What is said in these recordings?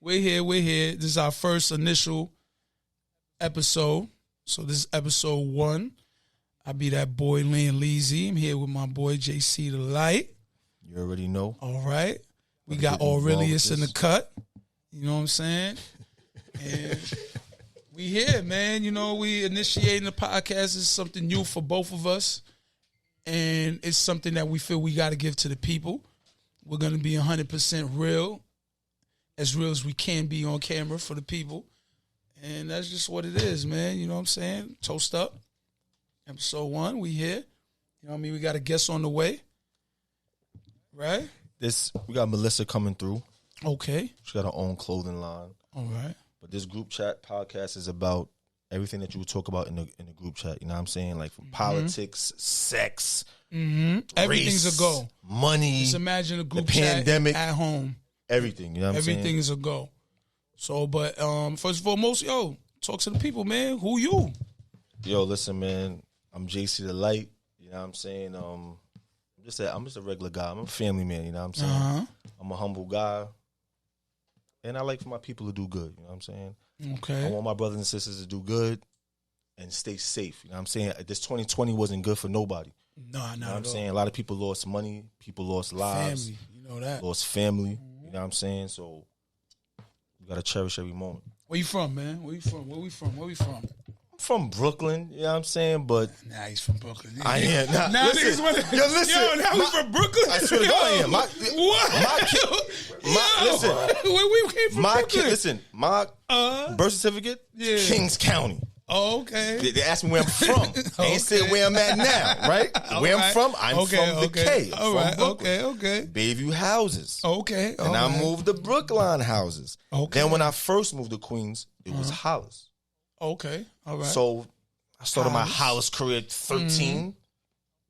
We're here. This is our first initial episode. So this is episode 1. I be that boy Lynn Leezy. I'm here with my boy JC the Light. You already know. All right. We got Aurelius in the cut. You know what I'm saying? And we here, man. You know, we initiating the podcast. Is something new for both of us. And it's something that we feel we got to give to the people. We're going to be 100% real as we can be on camera for the people. And that's just what it is, man. You know what I'm saying? Toast up. Episode 1, we here. You know what I mean? We got a guest on the way. Right? We got Melissa coming through. Okay. She got her own clothing line. All right. But this group chat podcast is about everything that you would talk about in the group chat. You know what I'm saying? Like from politics, sex, everything's race, a go. Money. Just imagine a group the pandemic, chat at home. Everything. You know what I'm saying? Everything is a go. So, but first and foremost, talk to the people, man. Who you? Yo, listen, man. I'm JC the Light. You know what I'm saying? I'm just a regular guy. I'm a family man. You know what I'm saying? Uh-huh. I'm a humble guy. And I like for my people to do good. You know what I'm saying? Okay. I want my brothers and sisters to do good and stay safe. You know what I'm saying? This 2020 wasn't good for nobody. No, not You know what at I'm all. saying? A lot of people lost money. People lost lives. Family. You know that. Lost family. You know what I'm saying? So you got to cherish every moment. Where you from, man? Where we from? I'm from Brooklyn. You know what I'm saying? But Nah, he's from Brooklyn. I am. Nah, now listen, Yo, now we from Brooklyn? I swear to God, I am. Listen. Where we came from Brooklyn? Listen, my birth certificate, Kings County. Oh, okay. They asked me where I'm from. They ain't said where I'm at now, right? Where I'm from, I'm from the K. All right, Brooklyn. okay. Bayview houses. Okay, and I moved to Brookline houses. Okay. Then when I first moved to Queens, it was Hollis. Okay, all right. So I started my Hollis career at 13.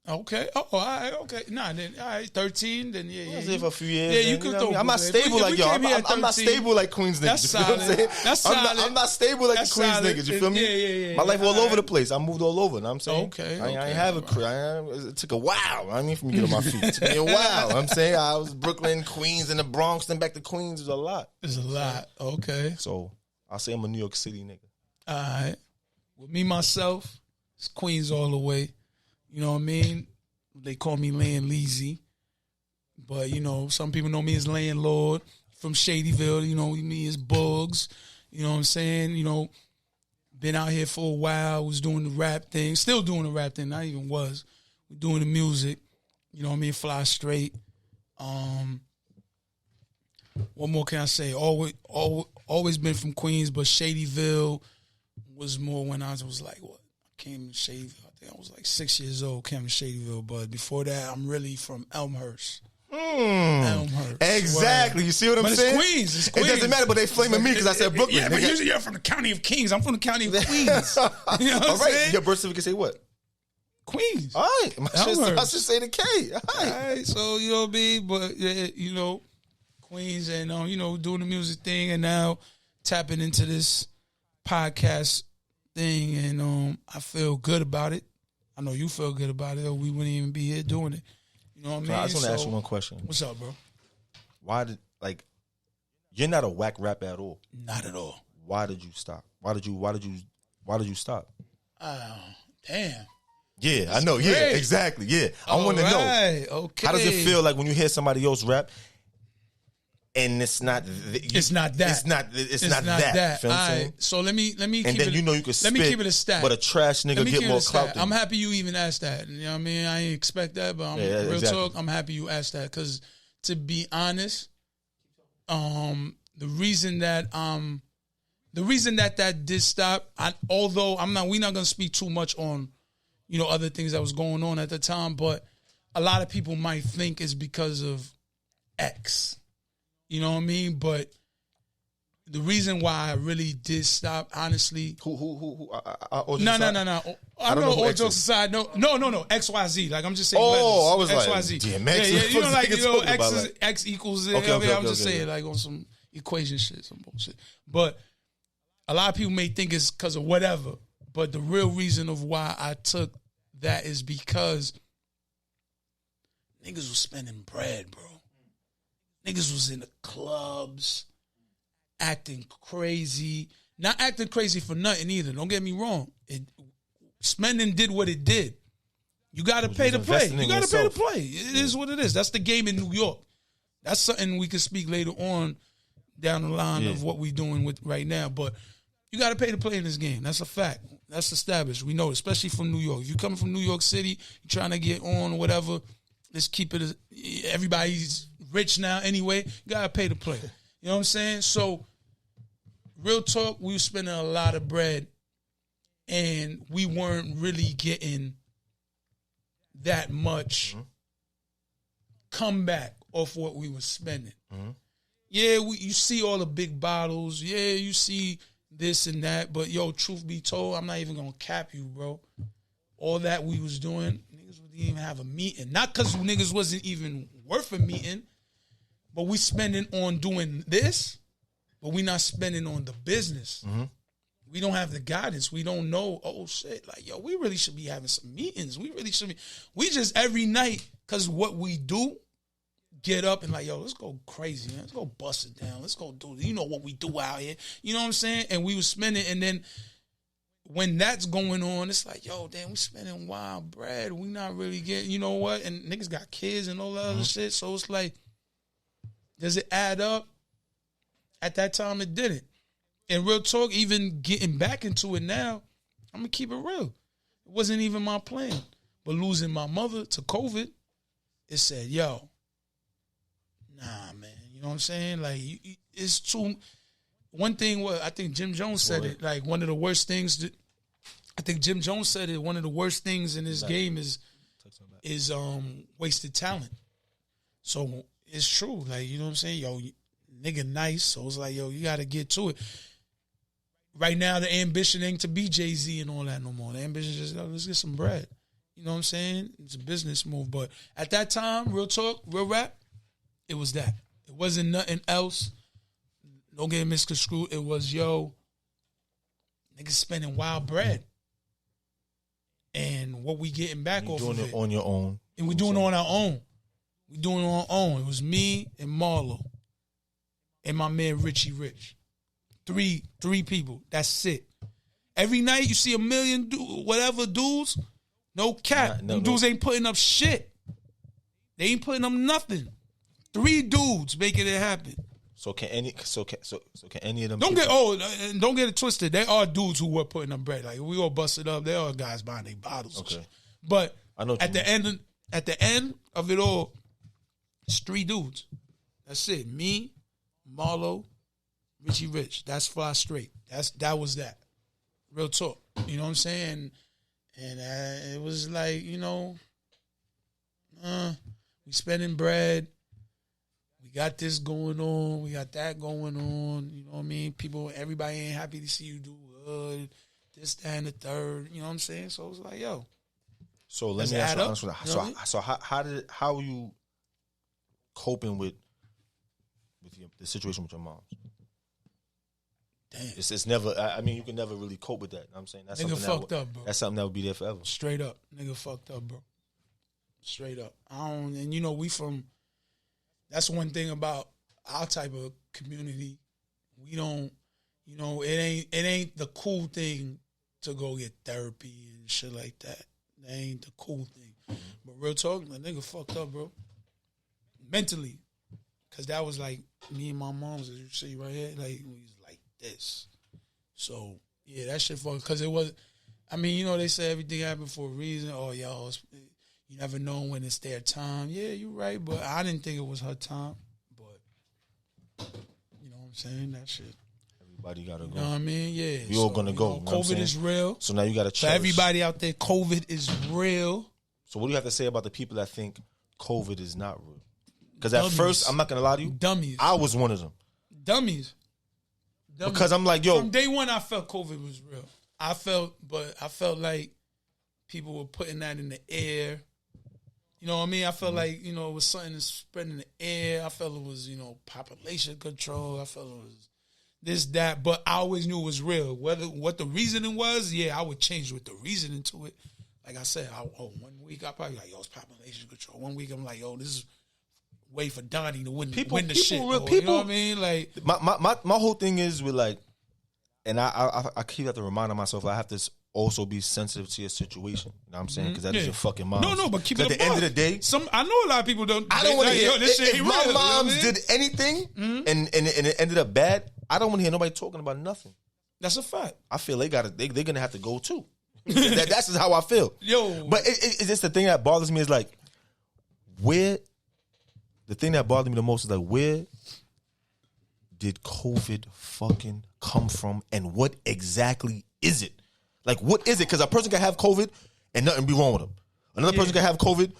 Okay. Oh, all right. Okay. Nah, then all right. 13. Then I was there for a few years. Yeah, you could know I'm not stable like y'all. I'm not stable like Queens niggas. That's you feel what I'm saying? That's solid. I'm not stable like the Queens niggas. You feel me? Yeah. My life all over the place. I moved all over. You know what I'm saying? Okay. I ain't have a career. It took a while. I mean, for me to get on my feet. It took me a while. I'm saying I was Brooklyn, Queens, and the Bronx, then back to Queens. It was a lot. It's a lot. Okay. So I'll say I'm a New York City nigga. All right. With me, myself, it's Queens all the way. You know what I mean? They call me Land Leezy. But, you know, some people know me as Landlord from Shadyville. You know, me as Bugs. You know what I'm saying? You know, been out here for a while. Was doing the rap thing. Still doing the rap thing. Not even was. We're doing the music. You know what I mean? Fly straight. What more can I say? Always been from Queens, but Shadyville was more when I was like, what? I came to Shadyville. I think I was like 6 years old, came to Shadyville. But before that, I'm really from Elmhurst. Elmhurst. Exactly. Well, you see what I'm but saying? It's Queens. It doesn't matter, but they flaming me because I said Brooklyn. Yeah, but usually you're from the county of Kings. I'm from the county of Queens. You know what I'm saying? Your birth certificate say what? Queens. All right. I should say the K. All right. So, you know what I mean? But, you know, Queens and, you know, doing the music thing and now tapping into this podcast thing. And I feel good about it. I know you feel good about it or we wouldn't even be here doing it. You know what I mean? I just want to ask you one question. What's up, bro? You're not a whack rapper at all. Not at all. Why did you stop? Why did you stop? Oh, damn. Yeah, I know. Yeah, exactly. Yeah. I want to know. Okay. How does it feel like when you hear somebody else rap and it's not that. It's not that. All right. So let me and keep then it, you know you can spit, let me keep it a stat. but a trash nigga get more clout. I'm happy you even asked that. You know what I mean? I ain't expect that, but real talk, I'm happy you asked that because to be honest, the reason that did stop, although we're not gonna speak too much on, you know, other things that was going on at the time, but a lot of people might think it's because of X. You know what I mean? But the reason why I really did stop, honestly. Who? No. I know all jokes aside. No. XYZ. Like I'm just saying. Oh, I was XYZ. like, DMX. Yeah. You know, like X like. X equals. Okay, I'm just saying, like on some equation shit, some bullshit. But a lot of people may think it's because of whatever. But the real reason of why I took that is because niggas was spending bread, bro. Niggas was in the clubs, acting crazy. Not acting crazy for nothing either. Don't get me wrong. Spending did what it did. You got to pay to play. You got to pay to play. It is what it is. That's the game in New York. That's something we can speak later on down the line of what we're doing with right now. But you got to pay to play in this game. That's a fact. That's established. We know, especially from New York. If you coming from New York City, you trying to get on or whatever, let's keep it. Everybody's rich now anyway. You got to pay to play. You know what I'm saying? So, real talk, we were spending a lot of bread and we weren't really getting that much comeback off what we were spending. Yeah, you see all the big bottles. Yeah, you see this and that. But, yo, truth be told, I'm not even going to cap you, bro. All that we was doing, niggas wouldn't even have a meeting. Not because niggas wasn't even worth a meeting, but we spending on doing this, but we not spending on the business. We don't have the guidance. We don't know, oh, shit, like, yo, we really should be having some meetings. We really should be. We just every night, because what we do, get up and like, yo, let's go crazy, man. Let's go bust it down. Let's go do, you know what we do out here. You know what I'm saying? And we was spending, and then when that's going on, it's like, yo, damn, we spending wild bread. We not really getting, you know what? And niggas got kids and all that other shit. So it's like, does it add up? At that time, it didn't. And real talk, even getting back into it now, I'm going to keep it real. It wasn't even my plan. But losing my mother to COVID, it said, yo, nah, man. You know what I'm saying? Like, it's too... One thing, I think Jim Jones said it, like, one of the worst things... I think Jim Jones said it, one of the worst things in this game is wasted talent. So, it's true. Like, you know what I'm saying? Yo, nigga nice. So, it's like, yo, you got to get to it. Right now, the ambition ain't to be Jay-Z and all that no more. The ambition is just, let's get some bread. You know what I'm saying? It's a business move. But at that time, real talk, real rap, it was that. It wasn't nothing else. Don't get misconstrued. It was, yo, niggas spending wild bread. And what we getting back off of it. Doing it on your own. And we doing it on our own. We doing it on our own. It was me and Marlo and my man Richie Rich. Three people. That's it. Every night you see a million whatever dudes. No cap. Them dudes ain't putting up shit. They ain't putting up nothing. 3 dudes making it happen. So can any of them? Don't get it twisted. There are dudes who were putting up bread. Like we all busted up. There are guys buying their bottles. Okay. But I know at the end of it all, it's 3 dudes. That's it. Me, Marlo, Richie Rich. That's Fly Straight. That was that. Real talk. You know what I'm saying? And it was like, you know, we spending bread. We got this going on. We got that going on. You know what I mean? Everybody ain't happy to see you do good. This, that, and the third. You know what I'm saying? So it was like, yo. So let me ask you honestly. So how are you coping with the situation with your mom? Damn. It's never. I mean, you can never really cope with that. You know what I'm saying that's nigga fucked up, bro. That's something that would be there forever. Straight up, nigga fucked up, bro. Straight up. And you know we from. That's one thing about our type of community. We don't, you know, it ain't the cool thing to go get therapy and shit like that. That ain't the cool thing. But real talk, the nigga fucked up, bro. Mentally. Because that was like me and my mom's, as you see right here, like, we was like this. So, yeah, that shit fucked. Because it was, I mean, you know, they say everything happened for a reason. Oh, yo, you never know when it's their time. Yeah, you're right, but I didn't think it was her time. But, you know what I'm saying? That shit. Everybody got to go. You know what I mean? Yeah. We all going to go. You know, COVID is real. So now you got to cherish. For everybody out there, COVID is real. So what do you have to say about the people that think COVID is not real? Because at first, I'm not going to lie to you. Dummies. I was one of them. Dummies. Because I'm like, yo. From day one, I felt COVID was real. I felt like people were putting that in the air. You know what I mean? I felt like, you know, it was something that's spreading in the air. I felt it was, you know, population control. I felt it was this, that. But I always knew it was real. What the reasoning was, yeah, I would change with the reasoning to it. Like I said, 1 week I probably like, yo, it's population control. 1 week I'm like, yo, this is wait for Donnie to win the people, shit. You know what I mean? Like my whole thing is with like, and I keep have to remind myself I have to also be sensitive to your situation. You know what I'm saying? Because that is your fucking mom. No, but keep it at the end of the day, I know a lot of people don't. I don't want to hear this shit. If my moms did anything and it ended up bad, I don't want to hear nobody talking about nothing. That's a fact. I feel they're gonna have to go too. That's just how I feel. Yo, but it's just the thing that bothers me is like the thing that bothers me the most is like where did COVID fucking come from and what exactly is it? Like, what is it? Because a person can have COVID and nothing be wrong with them. Another person can have COVID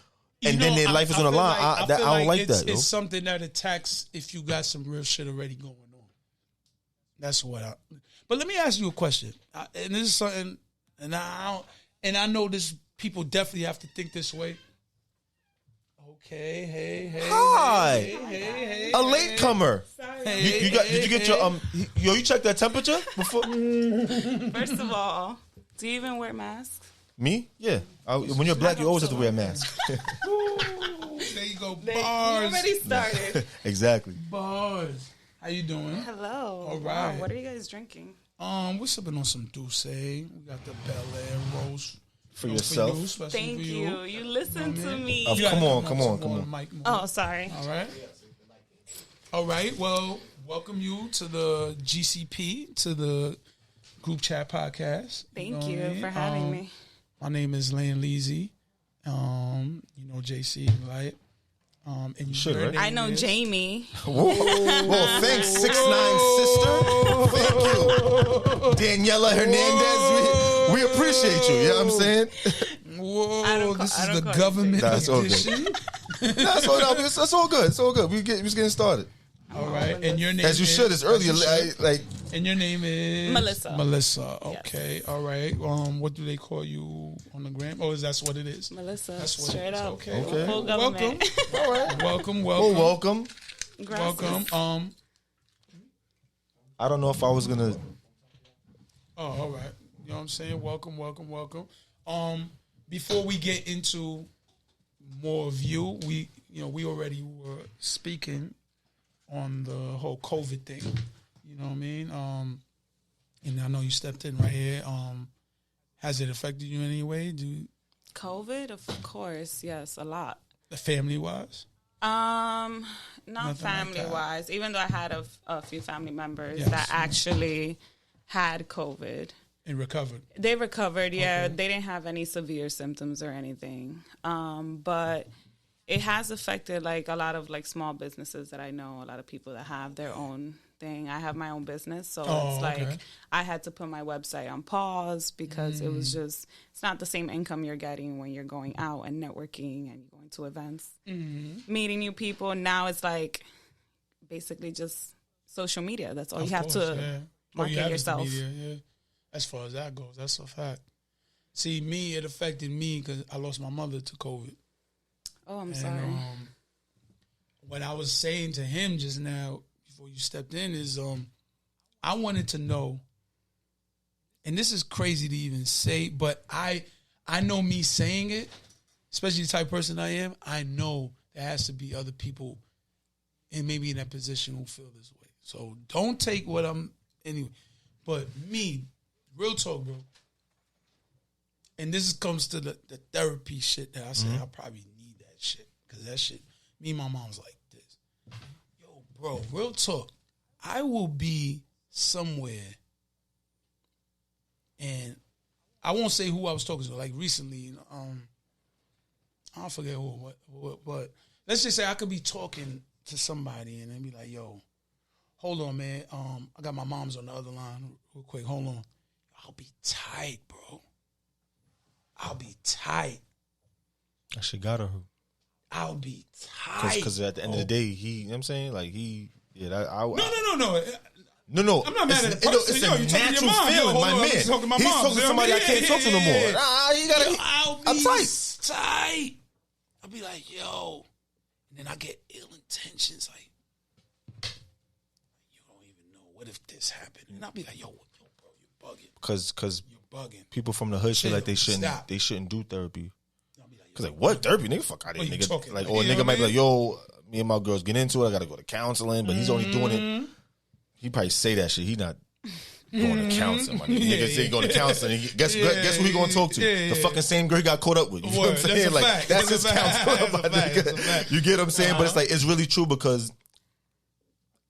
and then their life is on the line. I don't like that. It's something that attacks if you got some real shit already going on. That's what But let me ask you a question. And this is something, and I know this people definitely have to think this way. Okay, hey. Hi. Hey. A latecomer. Hey, did you get your you checked that temperature before? First of all, do you even wear masks? Me? Yeah. When you're black, you always have to wear a mask. Ooh, there you go. Bars. You already started. Exactly. Bars. How you doing? Hello. All right. Wow, what are you guys drinking? We're sipping on some Douce. We got the Bel Air roast. For yourself. Thank you. You listen to me. Come on. Oh, sorry. All right. Well, welcome you to the GCP, to the Group Chat Podcast. Thank you for having me. My name is Lane Leezy. You know JC, right? And you should, right? I know Jamie. Whoa, thanks, 6'9" sister. Thank you. Daniela Hernandez. We appreciate you. You know what I'm saying? Whoa, this is the government edition. That's all good. It's all good. We're just getting started. All right. And your name as you should. It's earlier. And your name is Melissa. Melissa. Okay. Yes. All right. What do they call you on the gram? Oh, that's what it is. Melissa. That's what straight up. Okay. Full government. Welcome. All right. Welcome. Welcome. Gracias. Welcome. I don't know if I was gonna. Oh, all right. You know what I'm saying? Welcome. Before we get into more of you, we already were speaking on the whole COVID thing. You know what I mean? And I know you stepped in right here. Has it affected you in any way? COVID, of course, yes, a lot. Family wise? Not family wise. Even though I had a few family members that actually had COVID. And recovered. They recovered, yeah. Okay. They didn't have any severe symptoms or anything. But it has affected like a lot of like small businesses that I know, a lot of people that have their own thing. I have my own business, so it's like I had to put my website on pause because it was just, it's not the same income you're getting when you're going out and networking and going to events, meeting new people. Now it's like basically just social media. That's all you have to market yourself. Media, as far as that goes, that's a fact. See, it affected me because I lost my mother to COVID. Oh, I'm sorry. What I was saying to him just now, before you stepped in, is I wanted to know, and this is crazy to even say, but I know me saying it, especially the type of person I am, I know there has to be other people and maybe in that position who feel this way. So don't take what I'm, anyway. But me, real talk, bro. And this comes to the therapy shit that I say I probably need that shit. Because that shit, me and my mom's like this. Yo, bro, real talk. I will be somewhere and I won't say who I was talking to. Like recently, I don't forget who, but let's just say I could be talking to somebody and then be like, yo, hold on, man. I got my mom's on the other line real quick. Hold on. I'll be tight, bro. I'll be tight. I should got her. I'll be tight. Because at the end of the day, you know what I'm saying? Like, No. No. I'm not mad at the person. It's a natural feeling, my man. He's talking to somebody I can't talk to no more. I'll be tight. I'll be like, yo. And then I get ill intentions. Like, you don't even know. What if this happened? And I'll be like, yo, bro, you're bugging. Because you're bugging. People from the hood feel like they shouldn't do therapy. Because like, what therapy? Nigga, fuck out of here, nigga. Like, or a nigga might be like, yo, me and my girls get into it. I got to go to counseling, but he's only doing it. He probably say that shit. He not going to counseling. My nigga say he going to counseling. Guess who he going to talk to? The fucking same girl he got caught up with. You know what I'm saying? Like that's his counselor. My nigga. You get what I'm saying? But it's like it's really true because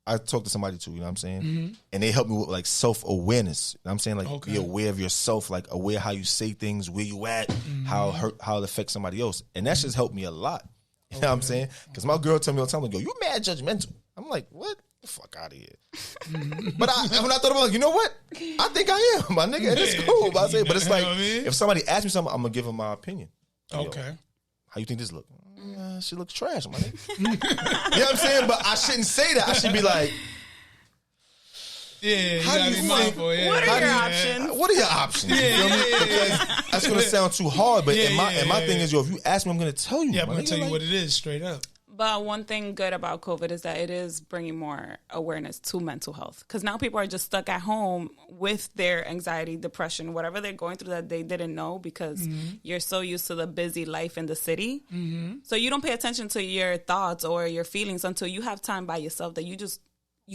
I talked to somebody too. You know what I'm saying? And they helped me with like self-awareness. You know what I'm saying? Like be aware of yourself. Like aware how you say things, where you at, how it affects somebody else. And that just helped me a lot. You know what I'm saying? Because my girl tell me all the time, like, yo, you mad judgmental. I'm like, what? The fuck out of here. But when I thought about it, like, you know what? I think I am, my nigga. And it's cool. But it's like, if somebody asks me something, I'm going to give them my opinion. Okay. Yo, how you think this look? She looks trash, my nigga. You know what I'm saying? But I shouldn't say that. I should be like, how do you think? What are your options? What are your options? You feel me? Because that's going to sound too hard. But my thing is, yo, if you ask me, I'm going to tell you. Yeah, I'm going to tell you what it is, straight up. But one thing good about COVID is that it is bringing more awareness to mental health. Because now people are just stuck at home with their anxiety, depression, whatever they're going through that they didn't know because you're so used to the busy life in the city. So you don't pay attention to your thoughts or your feelings until you have time by yourself that you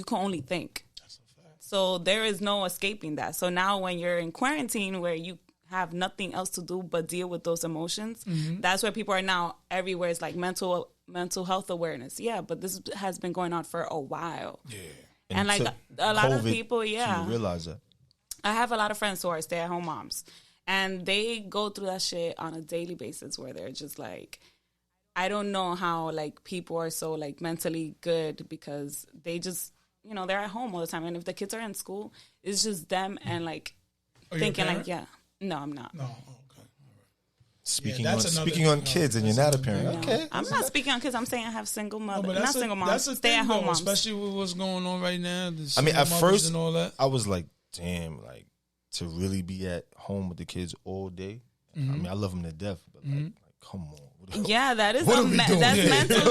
can only think. So there is no escaping that. So now when you're in quarantine where you have nothing else to do but deal with those emotions, that's where people are now everywhere. It's like mental health awareness. Yeah, but this has been going on for a while. Yeah. And like a lot of people, you realize that. I have a lot of friends who are stay-at-home moms. And they go through that shit on a daily basis where they're just like, I don't know how like people are so like mentally good because they just, you know, they're at home all the time. And if the kids are in school, it's just them and like thinking like, no, I'm not. No, okay. Speaking on kids, and you're not a parent. No. Okay, I'm not speaking on kids. I'm saying I have single mother, not single moms. That's a stay-at-home moms, especially with what's going on right now. I mean, at first, and all that. I was like, damn, like to really be at home with the kids all day. I mean, I love them to death, but like come on. Yeah, that is that's mental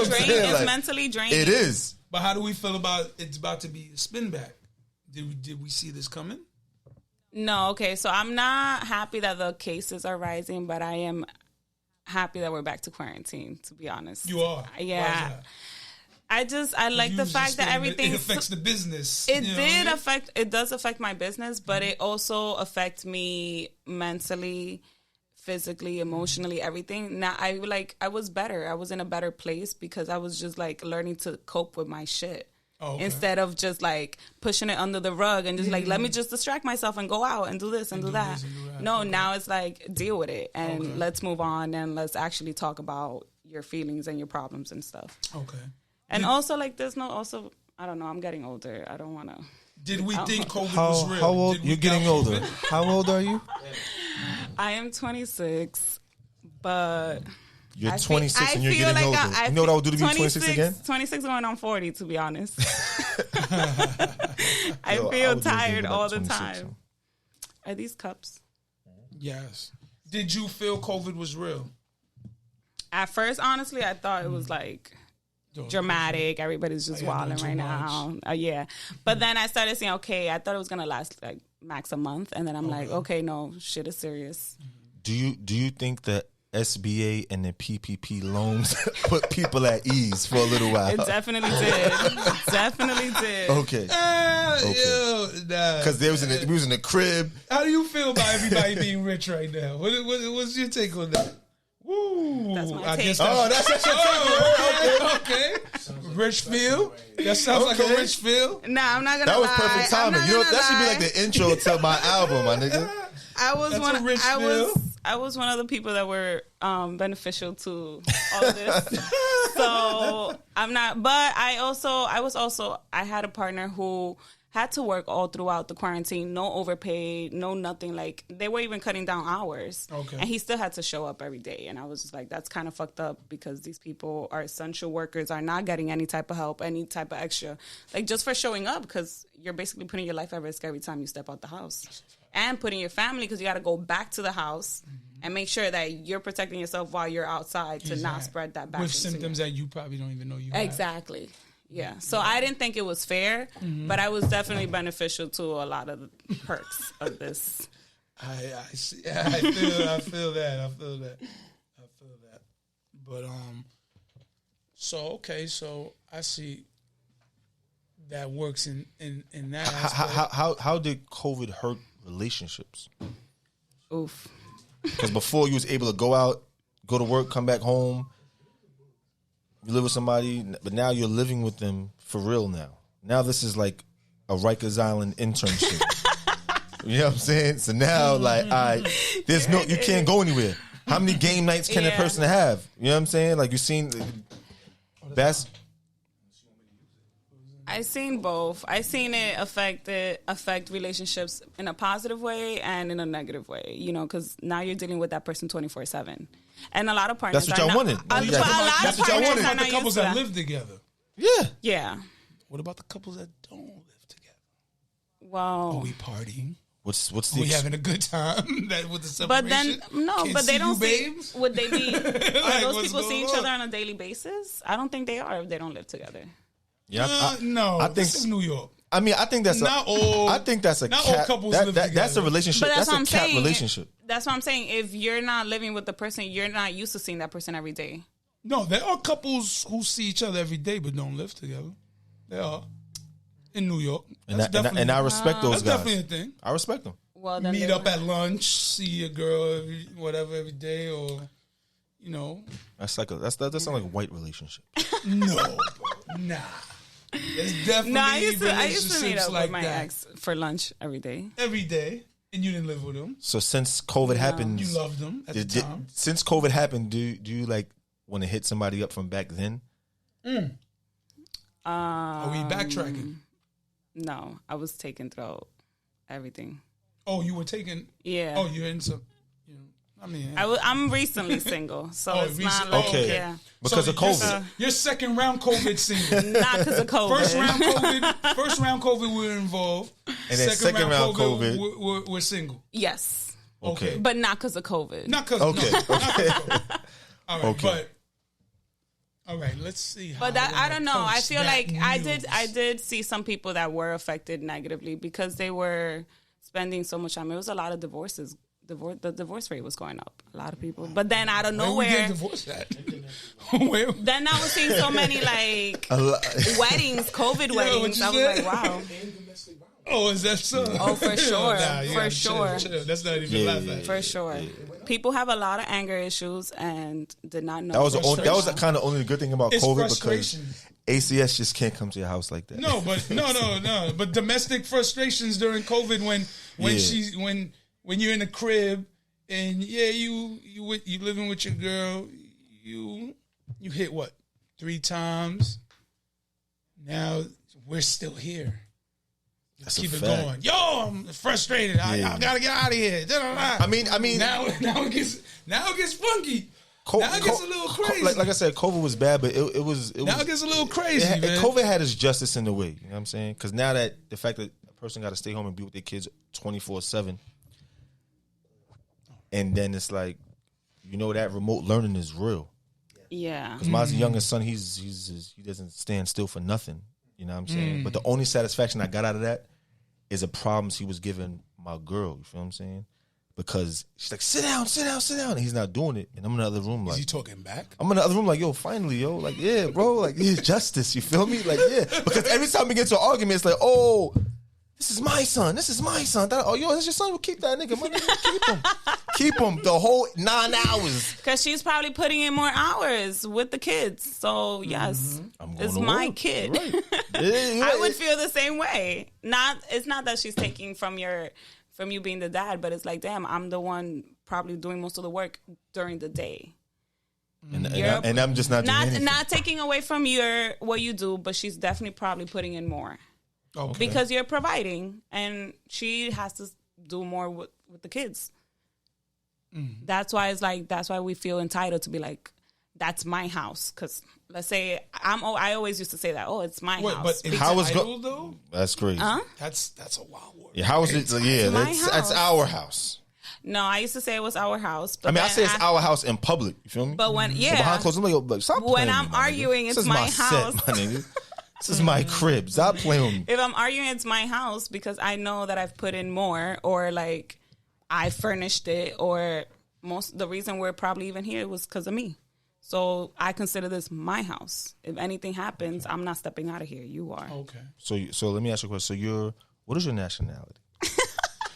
drain. It's like, mentally draining. It is. But how do we feel about it's about to be a spin back? Did we see this coming? No, okay. So I'm not happy that the cases are rising, but I am happy that we're back to quarantine, to be honest. You are? Yeah. I like the fact that everything... It affects the business. It does affect my business, but it also affects me mentally, physically, emotionally, everything. Now, I was better. I was in a better place because I was just like learning to cope with my shit. Oh, okay. Instead of just like pushing it under the rug and just like, let me just distract myself and go out and do this and do that. No, now it's like, deal with it and let's move on and let's actually talk about your feelings and your problems and stuff. Okay. And also like there's I don't know, I'm getting older. I don't want to. Did we think COVID was real? How old? You're getting older. How old are you? I am 26, but... You're 26 and you're getting older. You know what I would do to be 26 again? 26 going on 40, to be honest. I feel tired all the time. Are these cups? Yes. Did you feel COVID was real? At first, honestly, I thought it was like dramatic. Everybody's just wilding right now. Yeah. But then I started saying, okay, I thought it was going to last like max a month. And then I'm like, okay, no, shit is serious. Do you think that SBA and the PPP loans put people at ease for a little while? It definitely did. Okay. Because we was in the crib. How do you feel about everybody being rich right now? What's your take on that? Woo! That's my take. That's your take. Okay. Rich feel? That sounds like a rich feel. Nah, I'm not gonna lie. That was perfect timing. You know that should be like the intro to my album, my nigga. I was one of the people that were beneficial to all of this. So I'm not, but I had a partner who had to work all throughout the quarantine, no overpaid, no nothing. Like they were even cutting down hours. Okay. And he still had to show up every day. And I was just like, that's kind of fucked up because these people are essential workers, are not getting any type of help, any type of extra, like just for showing up because you're basically putting your life at risk every time you step out the house. And putting your family, because you got to go back to the house and make sure that you're protecting yourself while you're outside to not spread that back. With symptoms that you probably don't even know you have. Exactly. Yeah. So I didn't think it was fair, but I was definitely beneficial to a lot of the perks of this. I see. I feel that. But So I see that works in that aspect. How did COVID hurt relationships? Oof. Because before you was able to go out, go to work, come back home, you live with somebody, but now you're living with them for real now. Now this is like a Rikers Island internship. You know what I'm saying? So now, like, you can't go anywhere. How many game nights can a person have? You know what I'm saying? Like, you've seen best. I've seen both. I've seen it affect relationships in a positive way and in a negative way. You know, because now you're dealing with that person 24/7, and a lot of partners. That's what y'all wanted. That's what y'all wanted. What about the couples that live together? Yeah. What about the couples that don't live together? Well, are we partying? What's the? Are we having a good time? That with the separation. But then but they don't see. Would they be? Are those people seeing each other on a daily basis? I don't think they are if they don't live together. Yeah, no. I think this is New York. I mean, I think that's not all. I think that's a not cat, all couples live together. That's a relationship. But that's a cat relationship. That's what I'm saying. If you're not living with the person, you're not used to seeing that person every day. No, there are couples who see each other every day but don't live together. There are in New York, and I respect those guys. That's definitely a thing. I respect them. Well, then meet up at lunch, see a girl every day, or you know. That sounds like a white relationship. No, nah. There's definitely I used to meet up like with my ex for lunch every day. Every day, and you didn't live with him. So since COVID happened, you loved him at the time. Since COVID happened, do you like want to hit somebody up from back then? Are we backtracking? No, I was taken through everything. Oh, you were taken. Yeah. Oh, you're in some. I mean, I'm recently single, so it's not like because of COVID. Your second round COVID single, not because of COVID. First round COVID, we were involved, and then second round COVID, we're single. Yes. Okay, but not because of COVID. Not because. Okay. No, okay. All right, but all right. Let's see. But that I don't know. I feel like I did see some people that were affected negatively because they were spending so much time. It was a lot of divorces. The divorce rate was going up. A lot of people. But then out of nowhere. Where we get divorced at? Then I was seeing so many weddings, COVID weddings. I was like, wow. Oh, is that so? Oh, for sure. For sure. Chill. That's not even laughing. For sure. Yeah. People have a lot of anger issues and did not know. That was kind of only good thing about COVID because ACS just can't come to your house like that. No, but no. But domestic frustrations during COVID when you're in the crib and you living with your girl, you hit what 3 times. Now we're still here. Let's keep it going. Yo, I'm frustrated. I gotta get out of here. I mean, now it gets funky. Now it gets a little crazy. Like I said, COVID was bad, but it was. Now it gets a little crazy, man. COVID had its justice in the way. You know what I'm saying? Because now that the fact that a person got to stay home and be with their kids 24/7. And then it's like, that remote learning is real. Yeah. Because my youngest son, he doesn't stand still for nothing. You know what I'm saying? But the only satisfaction I got out of that is the problems he was giving my girl. You feel what I'm saying? Because she's like, sit down. And he's not doing it. And I'm in the other room like. Is he talking back? I'm in the other room like, yo, finally, yo. Like, yeah, bro. Like, yeah, justice. You feel me? Like, yeah. Because every time we get to an argument, it's like, oh, this is my son. That's your son. Well, keep that nigga. My nigga, keep him the whole 9 hours. Because she's probably putting in more hours with the kids. So yes, it's my kid. Right. I would feel the same way. It's not that she's taking from you being the dad, but it's like, damn, I'm the one probably doing most of the work during the day. And I'm just not doing anything. Not taking away from what you do, but she's definitely probably putting in more. Okay. Because you're providing, and she has to do more with the kids. That's why that's why we feel entitled to be like, that's my house. Because let's say I always used to say that. Oh, it's my house. But how is though? That's crazy. That's a wild word. Yeah, how is it? Yeah, that's our house. No, I used to say it was our house. But I say it's our house in public. You feel me? But when so behind closed, I'm like, stop when I'm arguing, it's my house. Set, my nigga. This is my crib. Stop playing with me. If I'm arguing, it's my house because I know that I've put in more, or like I furnished it, or the reason we're probably even here was because of me. So I consider this my house. If anything happens, I'm not stepping out of here. You are. Okay. So let me ask you a question. So what is your nationality?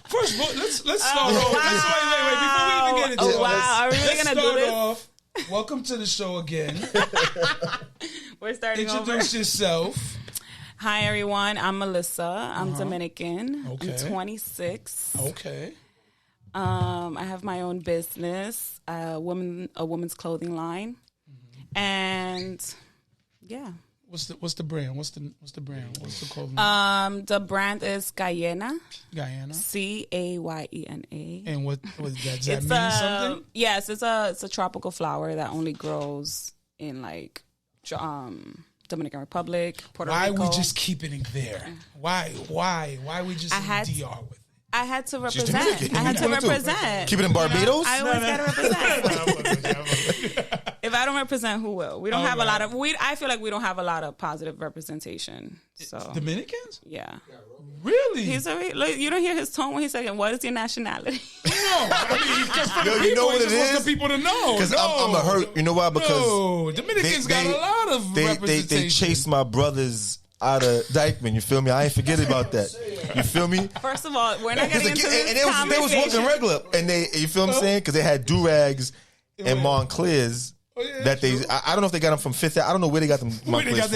First of all, let's start off. Wait. Before we even get into it, are we really gonna do this? Off. Welcome to the show again. We're starting Introduce yourself. Hi, everyone. I'm Melissa. I'm Dominican. Okay. I'm 26. Okay. I have my own business, a woman's clothing line, and yeah. What's the brand? What's the brand? What's the clothing? The brand is Guyana. Guyana. Cyena. And what does that mean? Something? Yes, it's a tropical flower that only grows in like Dominican Republic, Puerto Rico. Why we just keeping it there? Why we just in DR with it? I had to represent. Keep it in Barbados? I always got to represent. If I don't represent, who will? We don't have a lot of. I feel like we don't have a lot of positive representation. So Dominicans? Yeah. Really? Look, you don't hear his tone when he's saying, "What is your nationality?" No, I mean, just for the people. You know what it is? Wants the people to know. Because I'm a hurt. You know why? Because Dominicans got a lot of representation. They chased my brothers out of Dykeman. You feel me? I ain't forget about that. You feel me? First of all, we're not getting into this and they was walking regular, and you feel what I'm saying? Because they had do-rags and Montclairs. I don't know if they got them from Fifth. I don't know where they got them. I don't know where they got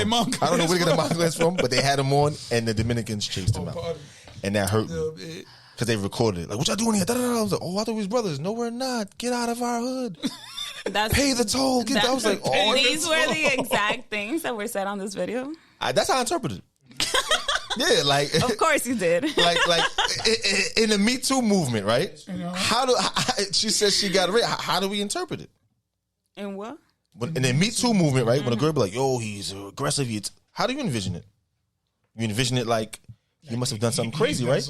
the Montclairs from, but they had them on, and the Dominicans chased them out, and that hurt me because they recorded it. Like, what y'all doing here? I was like, I thought we was brothers. No, we're not. Get out of our hood. Pay the toll. I was like, these were the exact things that were said on this video. That's how I interpreted it. Yeah, like of course you did. Like in the Me Too movement, right? How she says she got it right. How do we interpret it? In what? In the Me Too movement, right? When a girl be like, "Yo, he's aggressive," how do you envision it? You envision it like he must have done something crazy, right?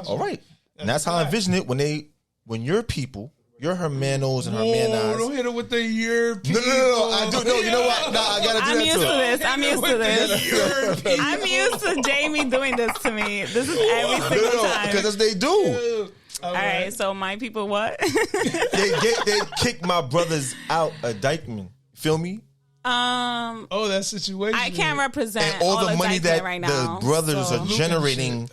All right, and that's how I envision it when your people. You're her manos and her manas. Don't hit her with the European. No. I do. No, you know what? Nah, I gotta do I'm used to this. I'm used to Jamie doing this to me. This is every single time. Because they do. All right. So my people, what? they kick my brothers out of Dykeman. Feel me? That situation. I can't represent and all the money that right now, the brothers are generating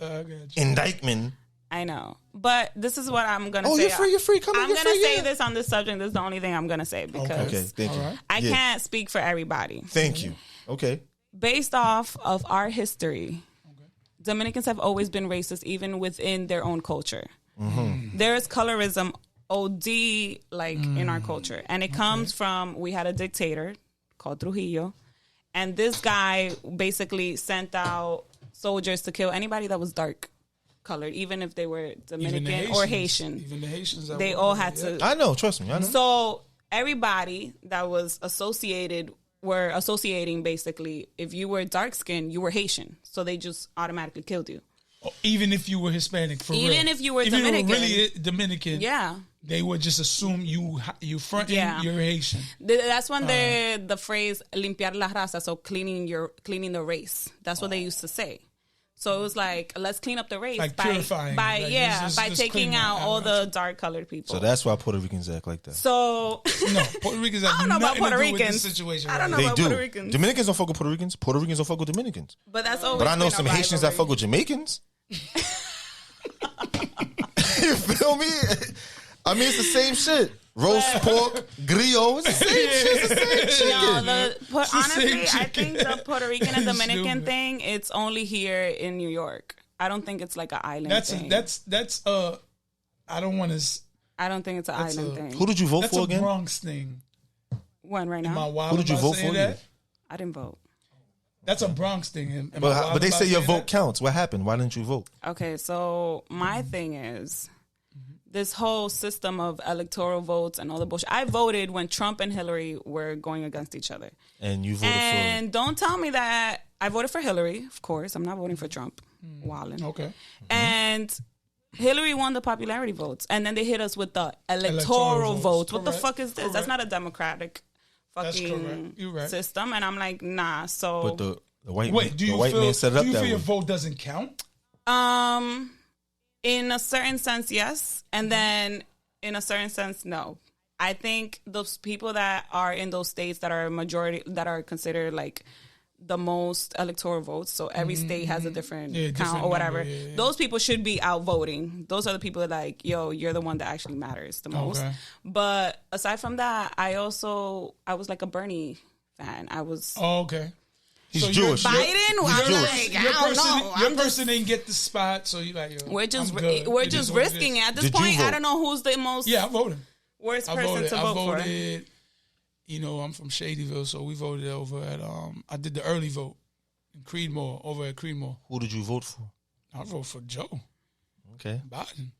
in Dykeman. I know. But this is what I'm going to say. You're free. Come on, I'm going to say this on this subject. This is the only thing I'm going to say because thank you. I can't speak for everybody. Thank you. Okay. Based off of our history, Dominicans have always been racist even within their own culture. Mm-hmm. There is colorism OD in our culture. And it comes from, we had a dictator called Trujillo. And this guy basically sent out soldiers to kill anybody that was dark colored, even if they were Dominican or Haitian. Even the Haitians. They all had to. I know, trust me. I know. So everybody that was were associating basically, if you were dark skinned, you were Haitian. So they just automatically killed you. Even if you were Hispanic, for real. Even if you were Dominican. You were really Dominican. Yeah. They would just assume you fronting, you're Haitian. That's when the phrase limpiar la raza, so cleaning the race. That's what they used to say. So it was like, let's clean up the race like by purifying, by taking out all the dark colored people. So that's why Puerto Ricans act like that. So no, Puerto Ricans have I don't know about Puerto Ricans. Situation I don't know they about do. Puerto Ricans. Dominicans don't fuck with Puerto Ricans. Puerto Ricans don't fuck with Dominicans. But that's always. But I know some Haitians that fuck with Jamaicans. You feel me? I mean, it's the same shit. Roast pork, griot, it's the same shit. It's the same chicken. Honestly, I think the Puerto Rican and Dominican thing, it's only here in New York. I don't think it's like an island thing. That's I don't want to. I don't think it's an island thing. Who did you vote for again? That's a Bronx thing. When right now? Who did you vote for again? I didn't vote. That's a Bronx thing. But they say your vote counts. What happened? Why didn't you vote? Okay, so my thing is this whole system of electoral votes and all the bullshit. I voted when Trump and Hillary were going against each other. And you voted for... And don't tell me that... I voted for Hillary, of course. I'm not voting for Trump. Wildin'. Okay. And Hillary won the popularity votes. And then they hit us with the electoral votes. What the fuck is this? Correct. That's not a democratic fucking system. And I'm like, nah. So... But the white man set it up that way. Do you feel your vote doesn't count? In a certain sense, yes. And then in a certain sense, no. I think those people that are in those states that are majority, that are considered like the most electoral votes, so every state has a different count or whatever. Yeah. Those people should be out voting. Those are the people that like, yo, you're the one that actually matters the most. Okay. But aside from that, I was like a Bernie fan. I was. Oh, okay. He's So Jewish. Biden. I'm like, I don't know. Your person didn't get the spot, so you like, yo, We're just It is what it risking is. it. At this Did you point, vote? I don't know who's the most Yeah, I voted. worst person to I vote for. voted. You know, I'm from Shadyville, so we voted over at. I did the early vote in Creedmoor, over at Creedmoor. Who did you vote for? I voted for Joe Okay. Biden.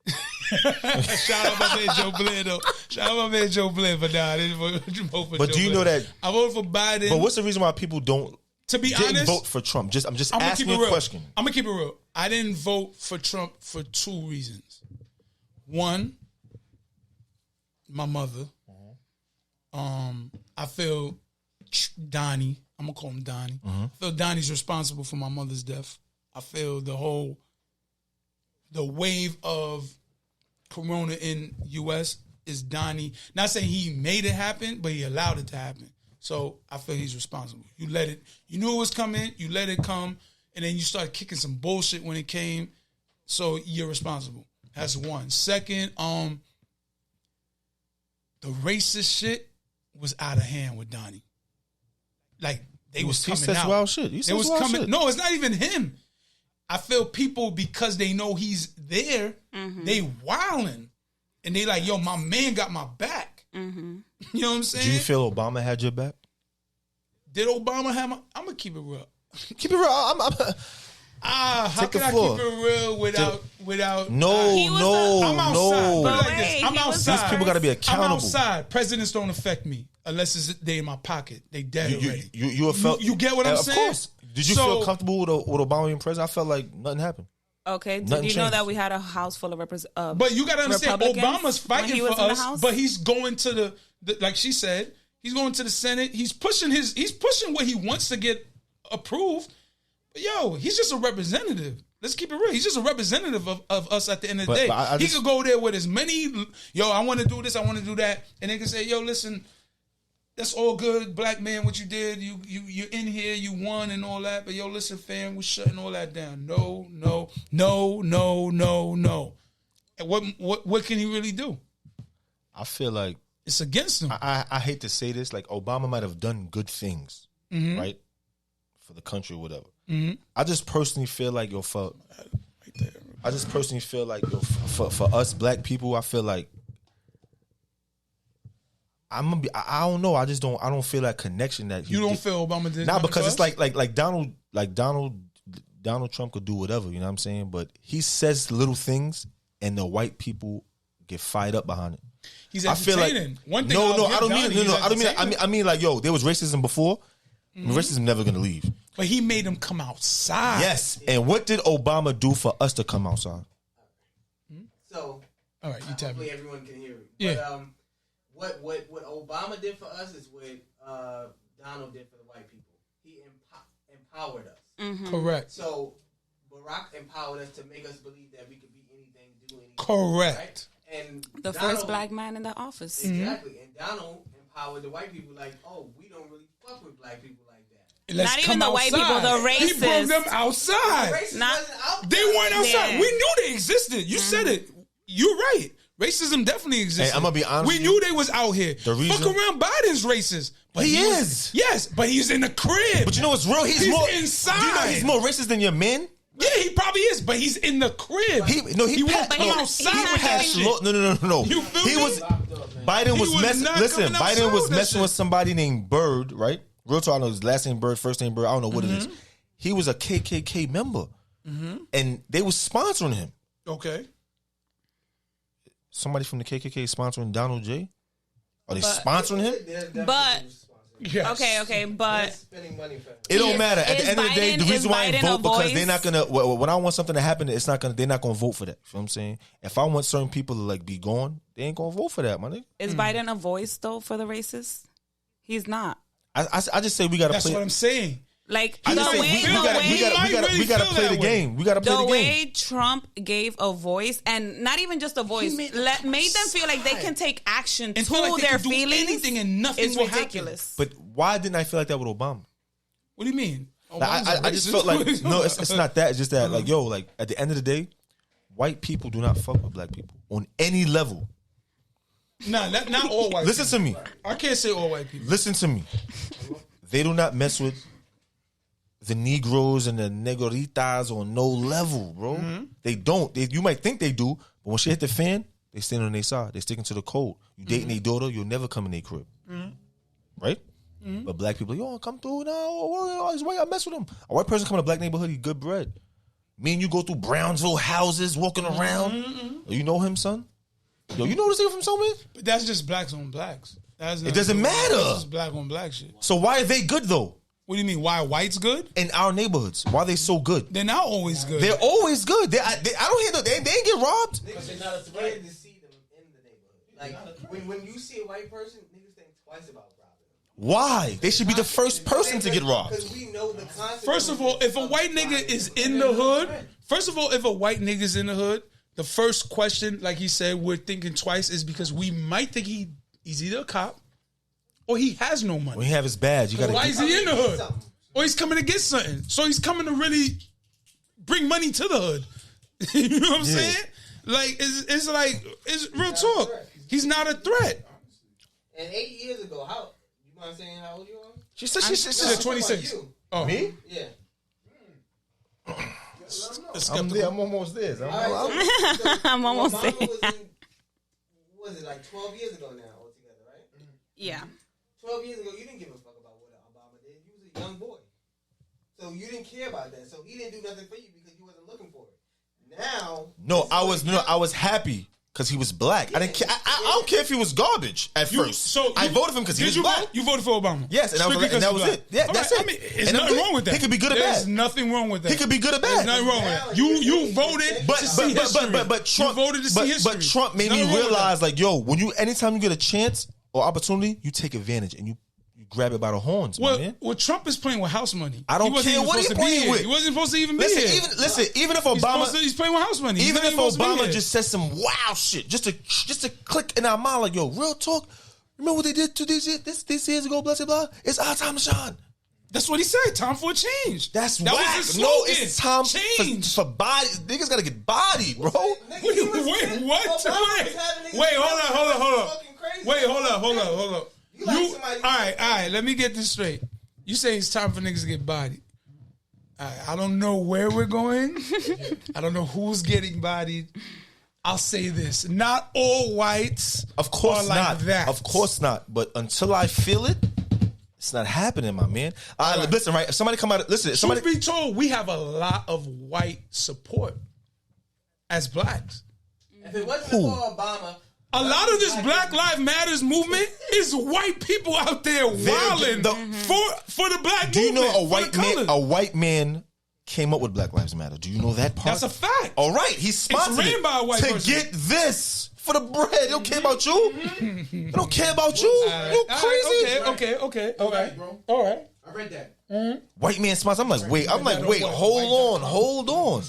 Shout out my man Joe Blair, though. Shout out my man Joe Blair, but nah, I didn't vote for Joe But do you Blair. know that? I voted for Biden. But what's the reason why people didn't honest, vote for Trump? I'm just I'm gonna asking keep it you a real. question. I'm gonna keep it real. I didn't vote for Trump for two reasons. One, my mother. I feel Donnie. I'm gonna call him Donnie. I feel Donnie's responsible for my mother's death. I feel the wave of Corona in U.S. is Donnie. Not saying he made it happen, but he allowed it to happen. So I feel he's responsible. You knew it was coming, you let it come, and then you started kicking some bullshit when it came. So you're responsible. That's one. Second, the racist shit was out of hand with Donnie. Like they was coming says out. Wild shit. He says wild shit. No, it's not even him. I feel people, because they know he's there, they wilding. And they like, yo, my man got my back. You know what I'm saying? Do you feel Obama had your back? Did Obama have my... I'm going to keep it real. Keep it real. How Take the can I floor. keep it real without... No. I'm outside. Put it like this. I'm outside. These people got to be accountable. I'm outside. Presidents don't affect me unless they in my pocket. They dead already. You get what I'm saying? Of course. Did you feel comfortable with Obama being president? I felt like nothing happened. Okay, did Nothing you know changed. that we had a house full of But you got to understand, Obama's fighting he for was in the us, House? but he's going to the like she said, he's going to the Senate. He's pushing what he wants to get approved. But yo, he's just a representative. Let's keep it real. He's just a representative of us at the end of the day. He could go there with as many, yo, I want to do this, I want to do that. And they can say, yo, listen, that's all good, black man, what you did. You're in here, you won and all that. But yo, listen, fam, we're shutting all that down. No. And what can he really do? I feel like It's against him. I hate to say this, like Obama might have done good things, right, for the country or whatever. I just personally feel like for us black people, I feel like I don't know. I don't feel that connection that you don't feel Obama did. Nah, because it's like Donald Trump could do whatever, you know what I'm saying? But he says little things and the white people get fired up behind it. He's I entertaining. I mean like, yo, there was racism before. Racism never gonna leave. But he made them come outside. Yes. And what did Obama do for us to come outside? So, all right, you tell me. Hopefully everyone can hear me. Yeah. But what Obama did for us is what Donald did for the white people. He empowered us. Correct. So Barack empowered us to make us believe that we could be anything, do anything. Correct. Right? And the first black man in the office. Exactly. And Donald empowered the white people like, oh, we don't really fuck with black people like that. Let's Not even the white people, the racists. He brought them outside. Racism wasn't out They there. weren't outside. Yeah. We knew they existed. You said it. You're right. Racism definitely existed. Hey, I'm gonna be honest We with knew you. they was out here. The reason- Fuck around, Biden's racist. But He was- is. Yes, but he's in the crib. But you know what's real? He's more inside. Do you know he's more racist than your men? Yeah, he probably is, but he's in the crib. He won't come not- outside. he's not that shit. No. You feel He me? was Biden He was was messing. not Listen, coming outside Biden was with that messing shit. with somebody named Bird, right? Real talk, I know his last name Bird, first name Bird. I don't know what it is. He was a KKK member, and they was sponsoring him. Okay. Somebody from the KKK sponsoring Donald J. Are they sponsoring him? But Yes. okay, but Spending money for him. It don't Is- matter. At is the end of the day, the Biden- reason why I is ain't Biden vote a because voice? they're not gonna. When I want something to happen, it's not gonna. They're not gonna vote for that. You know what I'm saying? If I want certain people to like be gone, they ain't gonna vote for that, my nigga. is Biden a voice though for the racists? He's not. I just say we gotta That's play. what I'm saying. Like we gotta play the game. We gotta play the game. The way Trump gave a voice, and not even just a voice, made them feel like they can take action to like their feelings. Anything and nothing is will ridiculous. But why didn't I feel like that with Obama? What do you mean? I just felt like no, it's not that. It's just that like yo, like at the end of the day, white people do not fuck with black people on any level. Nah, not all white. Listen to me. I can't say all white people. Listen to me. They do not mess with the Negroes and the Negritas on no level, bro. Mm-hmm. They don't. You might think they do, but when shit hit the fan, they stand on their side. They sticking to the code. You dating their daughter, you'll never come in their crib. Mm-hmm. Right? Mm-hmm. But black people, yo, come through now. Oh, he's white, I mess with him. A white person come in a black neighborhood, he good bread. Me and you go through Brownsville houses, walking around. Mm-hmm. You know him, son? Yo, you know this nigga from somewhere? But that's just blacks on blacks. It doesn't matter. That's just black on black shit. So why are they good, though? What do you mean? Why whites good? In our neighborhoods. Why are they so good? They're not always good. They're always good. I don't hear them. They ain't get robbed. Niggas they're not afraid to see them in the neighborhood. Like, when you see a white person, niggas think twice about robbing them. Why? They should be the first person to get robbed. Because we know the consequences. First of all, if a white nigga is in the hood, the first question, like he said, we're thinking twice is because we might think he's either a cop or he has no money. When he have his badge, you gotta. Why is he in the hood? Or he's coming to get something. So he's coming to really bring money to the hood. You know what I'm saying? Like it's real talk. He's not a threat. And 8 years ago, you mind saying how old you are? She said 26. Oh, me? Yeah. I'm almost there. I'm almost there. Was it like 12 years ago now altogether, right? Yeah. 12 years ago, you didn't give a fuck about what Obama did. You was a young boy. So you didn't care about that. So he didn't do nothing for you because you wasn't looking for it. Now... I was happy because he was black. I didn't care. I don't care if he was garbage at first. I voted for him because he was black. You voted for Obama? Yes, and that was it. Yeah, that's it. I mean, there's nothing wrong with that. He could be good or bad. There's nothing wrong with that. He could be good or bad. There's nothing wrong with that. You voted to see history. But Trump voted to see history. But Trump made me realize, like, yo, anytime you get a chance or opportunity, you take advantage and you grab it by the horns, man. Well, Trump is playing with house money. I don't care what he's playing with. He wasn't supposed to even be here. Even if Obama... He's playing with house money. Even if Obama just said some wild shit, just to click in our mind, like, yo, real talk, remember what they did to this years ago, blah, blah, blah? It's our time to shine. That's what he said. Time for a change. That whack. Was his slogan. No, it's time for body. Niggas gotta get bodied, bro. Wait, what? Wait, hold on. Wait, hold on. All right. Let me get this straight. You say it's time for niggas to get bodied. All right, I don't know where we're going. I don't know who's getting bodied. I'll say this: not all whites. Of course are not. Like that. Of course not. But until I feel it, it's not happening, my man. Right. Listen, right? If somebody come out, listen. Truth be told, we have a lot of white support as blacks. If it wasn't for Obama. A lot of this Black Lives Matters movement is white people out there wilding for the black movement. Do you know a white man came up with Black Lives Matter? Do you know that part? That's a fact. All right, he sponsored it by a white to person. Get this for the bread. They don't care about you. They don't care about you. You crazy? Okay. All right, bro. All right. I read that. Mm-hmm. White man sponsor. I'm like, wait. Hold on.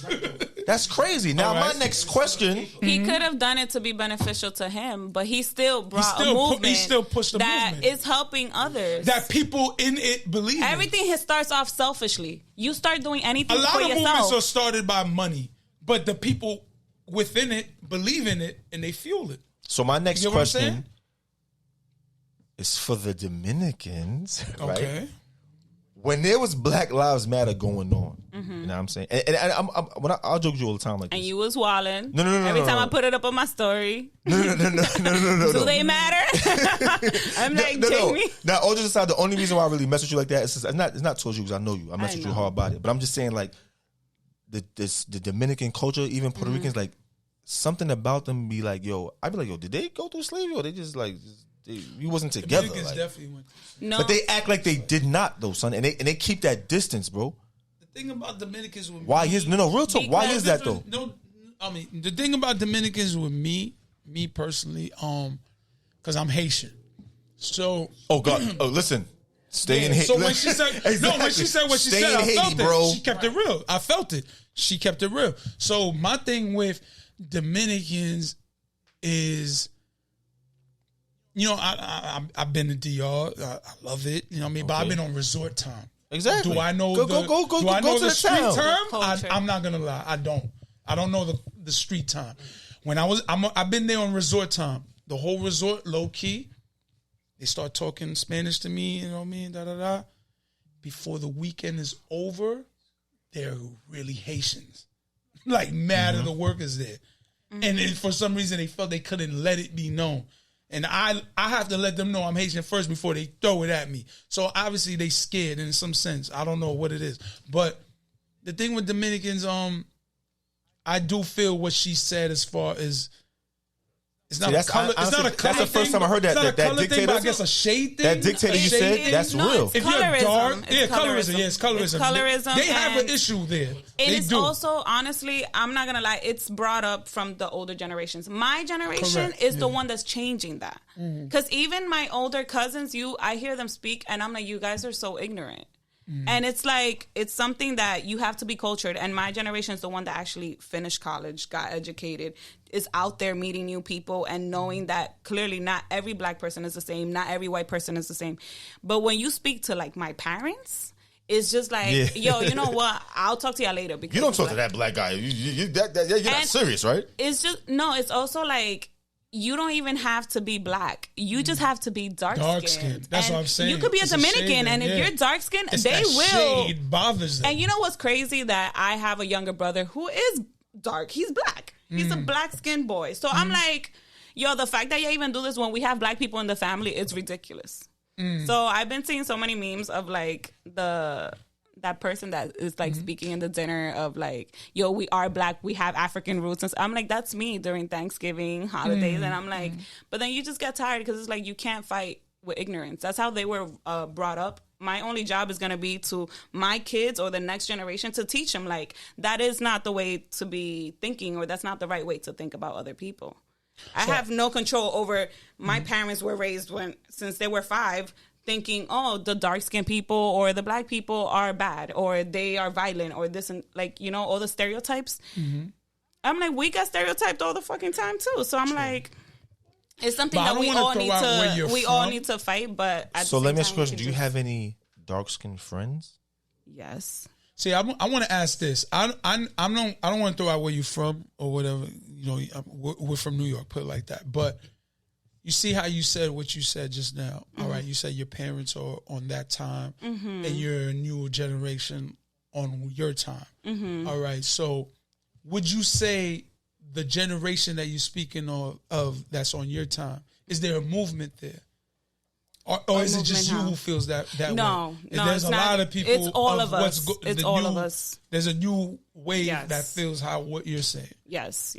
That's crazy. Now, my next question. He could have done it to be beneficial to him, but he still brought a movement. He still pushed the that movement. is helping others. That people in it believe. Everything starts off selfishly. You start doing anything for yourself. A lot of movements are started by money, but the people within it believe in it and they fuel it. So my next question is for the Dominicans, right? Okay. When there was Black Lives Matter going on, you know what I'm saying? And I'll joke with you all the time like this. And you was wilding. No. Every time I put it up on my story. No. Do they matter? I'm like, Jamie. Now, all just aside, the only reason why I really mess with you like that is it's not towards you because I know you. I mess with you hard about it. But I'm just saying, like, the Dominican culture, even Puerto Ricans, like, something about them be like, yo, I'd be like, yo, did they go through slavery or they just like... We wasn't together. Like, definitely went no. But they act like they did not, though, son. And they keep that distance, bro. The thing about Dominicans with why me... real talk. Why is that, though? No, I mean, the thing about Dominicans with me personally, because I'm Haitian. So... Oh, God. Oh, listen. Stay in Haiti. So when she said when she said what she said, I felt it. Bro. She kept it real. I felt it. She kept it real. So my thing with Dominicans is, I've been to DR. I love it. You know what I mean? But I've been on resort time. Exactly. Do I know go the to street town. term? I'm not gonna lie. I don't know the street time. When I've been there on resort time. The whole resort, low key. They start talking Spanish to me, you know what I mean? Da da da. Before the weekend is over, they're really Haitians. Like mad at the workers there. Mm-hmm. And then for some reason they felt they couldn't let it be known. And I have to let them know I'm Haitian first before they throw it at me. So obviously they scared in some sense. I don't know what it is. But the thing with Dominicans, I do feel what she said as far as it's not a color. It's not a color. That's the first time I heard that. It's not that a color dictator thing, but I guess a shade thing. That dictator you said, that's real. If you're dark, colorism. Yeah, it's colorism. It's colorism. They have an issue there. It is also, honestly, I'm not gonna lie, it's brought up from the older generations. My generation is the one that's changing that. Because even my older cousins, I hear them speak, and I'm like, you guys are so ignorant. And it's like, it's something that you have to be cultured. And my generation is the one that actually finished college, got educated, is out there meeting new people and knowing that clearly not every black person is the same, not every white person is the same. But when you speak to like my parents, it's just like, yo, you know what? I'll talk to y'all later. Because you don't talk to that black guy. You're not serious, right? It's just, no, it's also like, you don't even have to be black. You just have to be dark-skinned. That's what I'm saying. You could be a Dominican, and if you're dark-skinned, they will. Shade bothers them. And you know what's crazy? That I have a younger brother who is dark. He's black. He's a black-skinned boy. So I'm like, yo, the fact that you even do this when we have black people in the family is ridiculous. So I've been seeing so many memes of like that person that is like speaking in the dinner of like, yo, we are black, we have African roots. And I'm like, that's me during Thanksgiving holidays. And I'm like, but then you just get tired because it's like, you can't fight with ignorance. That's how they were brought up. My only job is going to be to my kids or the next generation to teach them like, that is not the way to be thinking, or that's not the right way to think about other people. I have no control over, my parents were raised since they were 5, thinking, oh, the dark-skinned people or the black people are bad or they are violent or this, and like, you know, all the stereotypes. I'm like, we got stereotyped all the fucking time too. So I'm like, it's something that we all need to fight. But so let me ask you a question: do you have any dark-skinned friends? Yes. See, I want to ask this. I don't want to throw out where you're from or whatever. You know, we're from New York, put it like that. But you see how you said what you said just now. All right, you said your parents are on that time, and you're a new generation on your time. All right, so would you say the generation that you're speaking of that's on your time, is there a movement there? Or is it just you who feels that way? No, there's a lot of people. It's all of us. It's all of us. There's a new wave that feels what you're saying. Yes.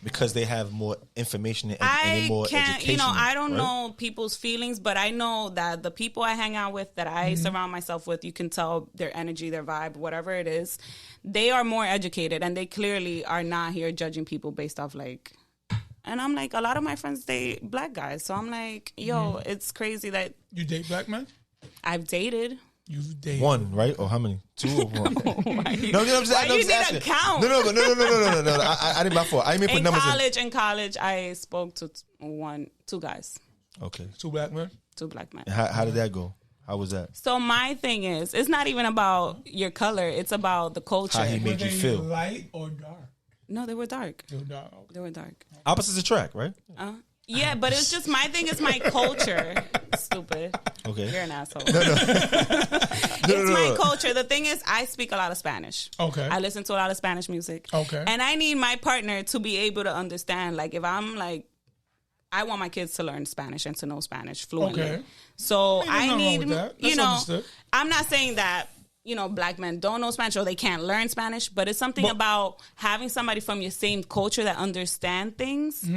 Because they have more information and more education. I don't know people's feelings, but I know that the people I hang out with, that I surround myself with, you can tell their energy, their vibe, whatever it is. They are more educated, and they clearly are not here judging people based off like. And I'm like, a lot of my friends date black guys. So I'm like, yo, it's crazy that... You date black men? I've dated. You've dated. 1, right? Or how many? 2 or 1? Why you need a count? No. I didn't my fault. I didn't put numbers in college, I spoke to 2 guys. Okay. 2 black men? 2 black men. How did that go? How was that? So my thing is, it's not even about your color. It's about the culture. How he made you feel. Light or dark? No, they were dark. They were dark. Opposites attract, right? Yeah, but it's just my thing is my culture. Stupid. Okay. You're an asshole. No. It's my culture. The thing is, I speak a lot of Spanish. Okay. I listen to a lot of Spanish music. Okay. And I need my partner to be able to understand, like, if I'm like, I want my kids to learn Spanish and to know Spanish fluently. Okay. So I need, understood. I'm not saying that, black men don't know Spanish or they can't learn Spanish, but it's something about having somebody from your same culture that understand things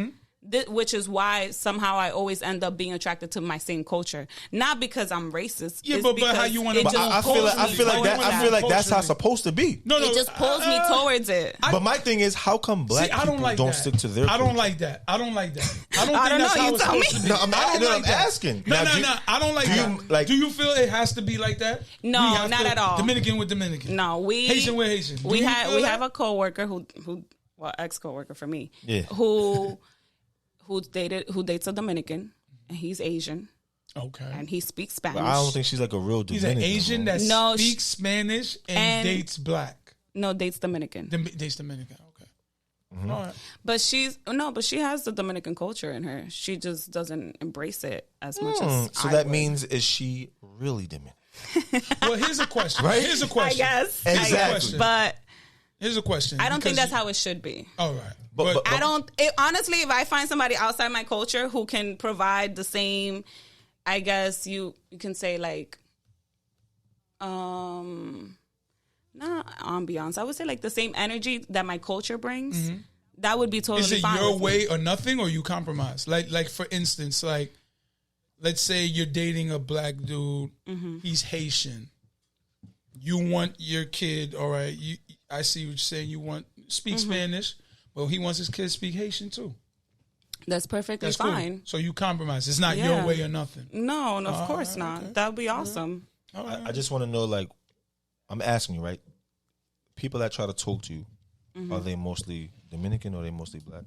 which is why somehow I always end up being attracted to my same culture. Not because I'm racist. Yeah, but how you want to? I feel like that's how it's supposed to be. No, it just pulls me towards it. But my thing is, how come black people don't stick to their? I don't like that. I don't think that's how it's supposed to be. No, I'm asking. No. I don't like that. Do you feel it has to be like that? No, not at all. Dominican with Dominican. No, Haitian with Haitian. We have a coworker who ex-coworker for me, who dates a Dominican, and he's Asian. Okay. And he speaks Spanish. But I don't think she's like a real Dominican. He's an Asian that speaks Spanish and dates black. No, dates Dominican. Dates Dominican. Okay. Mm-hmm. All right. But she has the Dominican culture in her. She just doesn't embrace it as much as So that means, is she really Dominican? Well, here's a question. Right? Here's a question. I guess. Exactly. But here's a question. I don't think that's how it should be. All right. But I don't. Honestly, if I find somebody outside my culture who can provide the same, I guess you can say like, not ambiance. I would say like the same energy that my culture brings. Mm-hmm. That would be totally fine. Is it your way or nothing, or you compromise? Like for instance, like let's say you're dating a black dude. Mm-hmm. He's Haitian. You want your kid, all right? I see what you're saying. You want speak Spanish. Well, he wants his kids to speak Haitian too. That's perfectly fine. Cool. So you compromise. It's not your way or nothing. No, of course not. Okay. That would be awesome. Right. I just want to know, like, I'm asking you, right? People that try to talk to you, are they mostly Dominican or are they mostly black?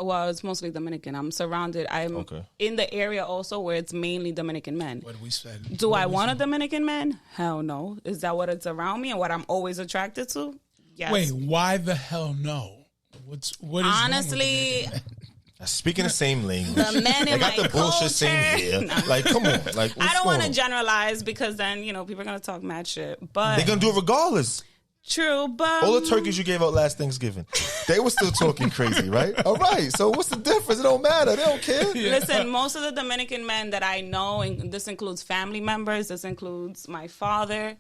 Well, it's mostly Dominican. I'm surrounded. I'm in the area also where it's mainly Dominican men. What we said. Do I want a Dominican man? Hell no. Is that what it's around me and what I'm always attracted to? Yes. Wait, why the hell no? What is honestly? Speaking the same language. The men in my got the bullshit same here. No. Like, come on. Like, I don't want to generalize because then, people are going to talk mad shit. But they're going to do it regardless. True, but all the turkeys you gave out last Thanksgiving, they were still talking crazy, right? All right, so what's the difference? It don't matter. They don't care. Yeah. Listen, most of the Dominican men that I know, and this includes family members, this includes my father,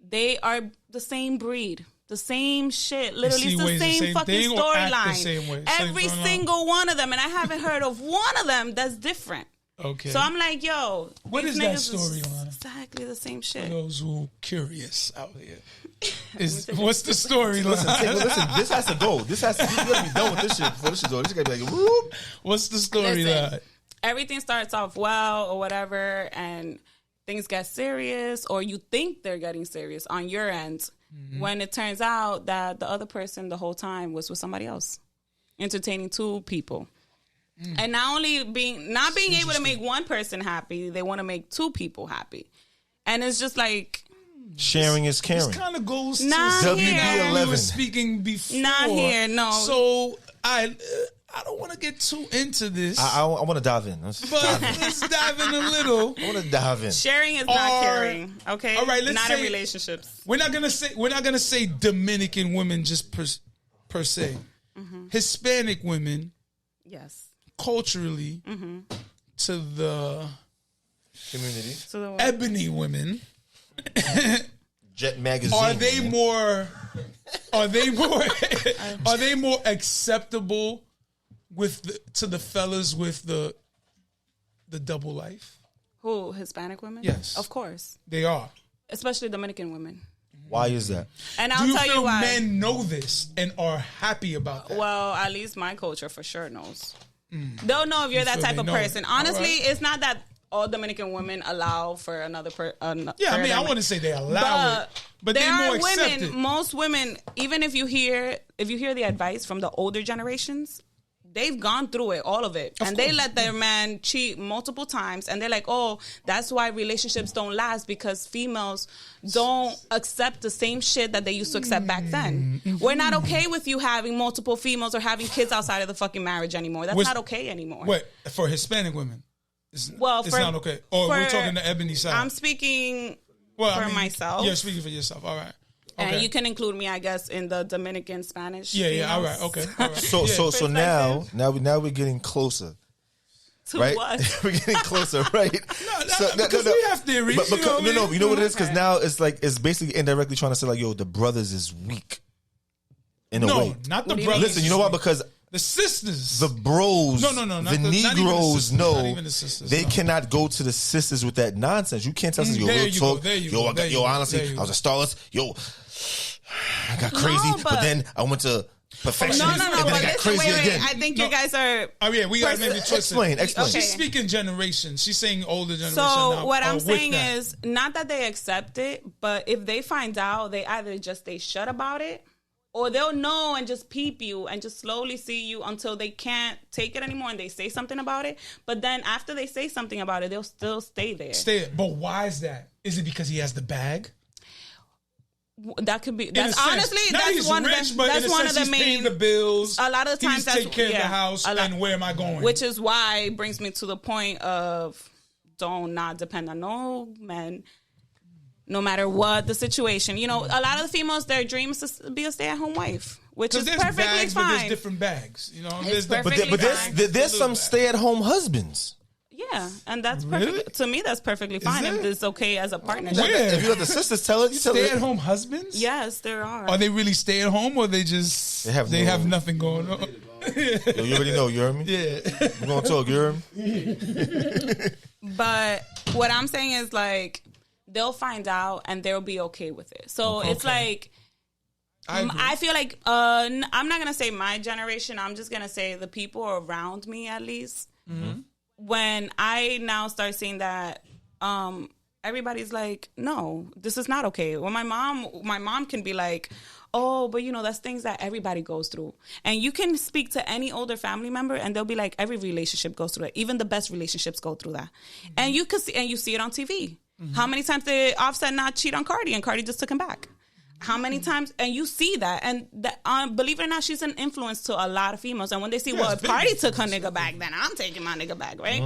they are the same breed. The same shit. Literally, it's the same fucking storyline. Every single one of them. And I haven't heard of one of them that's different. Okay. So I'm like, yo. What is that storyline? Exactly the same shit. For those who curious out here. What's the storyline? Listen, this has to go. You gotta be done with this shit before this shit's over. This gotta be like, whoop. What's the storyline? Everything starts off well or whatever, and things get serious, or you think they're getting serious on your end. When it turns out that the other person the whole time was with somebody else, entertaining two people. And not being able to make one person happy, they want to make two people happy. And it's just like... Sharing is caring. This kind of goes to WB11. We were speaking before. Not here, no. So I don't want to get too into this. I want to dive in. Let's dive in a little. I want to dive in. Sharing is not caring. Okay. All right. Let's not say, in relationships. We're not gonna say Dominican women just per se. Hispanic women. Yes. Culturally, to the community, to the ebony women. Jet magazine. Are they more acceptable to the fellas with the double life? Who, Hispanic women? Yes, of course they are, especially Dominican women. Why is that? And I'll tell you why. Men know this and are happy about that. Well, at least my culture for sure knows. Don't know if you're that type of person. Honestly, it's not that all Dominican women allow for another person. Yeah, I mean, I wouldn't say they allow it, but they're more accepted. Women, most women, even if you hear the advice from the older generations, they've gone through it, all of it. And they let their man cheat multiple times. And they're like, oh, that's why relationships don't last, because females don't accept the same shit that they used to accept back then. We're not okay with you having multiple females or having kids outside of the fucking marriage anymore. That's not okay anymore. Wait, for Hispanic women? It's not okay. Or we're talking the ebony side? I'm speaking for myself. You're speaking for yourself. All right. Okay. And you can include me, I guess, in the Dominican Spanish. Yeah. All right. Okay. All right. So now we're getting closer. To right? what? We're getting closer, right? Because we have theories. You know what it is? Because now it's basically indirectly trying to say like, yo, the brothers is weak. In a way. Not the brothers. Listen, you know what? Because The sisters. The bros. No. The Negroes, not even the sisters, they no. cannot go to the sisters with that nonsense. You can't tell us, honestly, I was a starless. Yo, I got crazy, but then I went to perfectionist, and then I got crazy again. I think you guys are... Oh, yeah, we got maybe twisted. Explain. Okay. She's speaking generation. She's saying older generation. So now, what I'm saying is, not that they accept it, but if they find out, they either just stay shut about it, or they'll know and just peep you and just slowly see you until they can't take it anymore and they say something about it. But then after they say something about it, they'll still stay there. But why is that? Is it because he has the bag? That could be. That's honestly, that's one of the. That's one of the main. Paying the bills. A lot of times, that's take care of the house. And where am I going? Which is why it brings me to the point of don't not depend on no men. No matter what the situation, a lot of the females, their dream is to be a stay-at-home wife, which is perfectly bags, fine. But there's different bags, there's some stay-at-home husbands. Yeah, and that's perfect. Really? To me, that's perfectly fine if it's okay as a partnership. If you let the sisters tell it, you tell it. Stay-at-home husbands? Yes, there are. Are they really stay-at-home, or they just they have nothing going on? Yo, you already know, you heard me? Yeah. We're gonna talk, you heard me? But what I'm saying is they'll find out and they'll be okay with it. So it's like, I feel like, I'm not going to say my generation. I'm just going to say the people around me, at least. Mm-hmm. When I now start seeing that, everybody's like, no, this is not okay. Well, my mom can be like, oh, but that's things that everybody goes through. And you can speak to any older family member and they'll be like, every relationship goes through that. Even the best relationships go through that. Mm-hmm. And you can see, and you see it on TV. Mm-hmm. How many times did Offset not cheat on Cardi and Cardi just took him back? How many times? And you see that. And that, believe it or not, she's an influence to a lot of females. And when they see, if Cardi took her nigga back, then I'm taking my nigga back, right?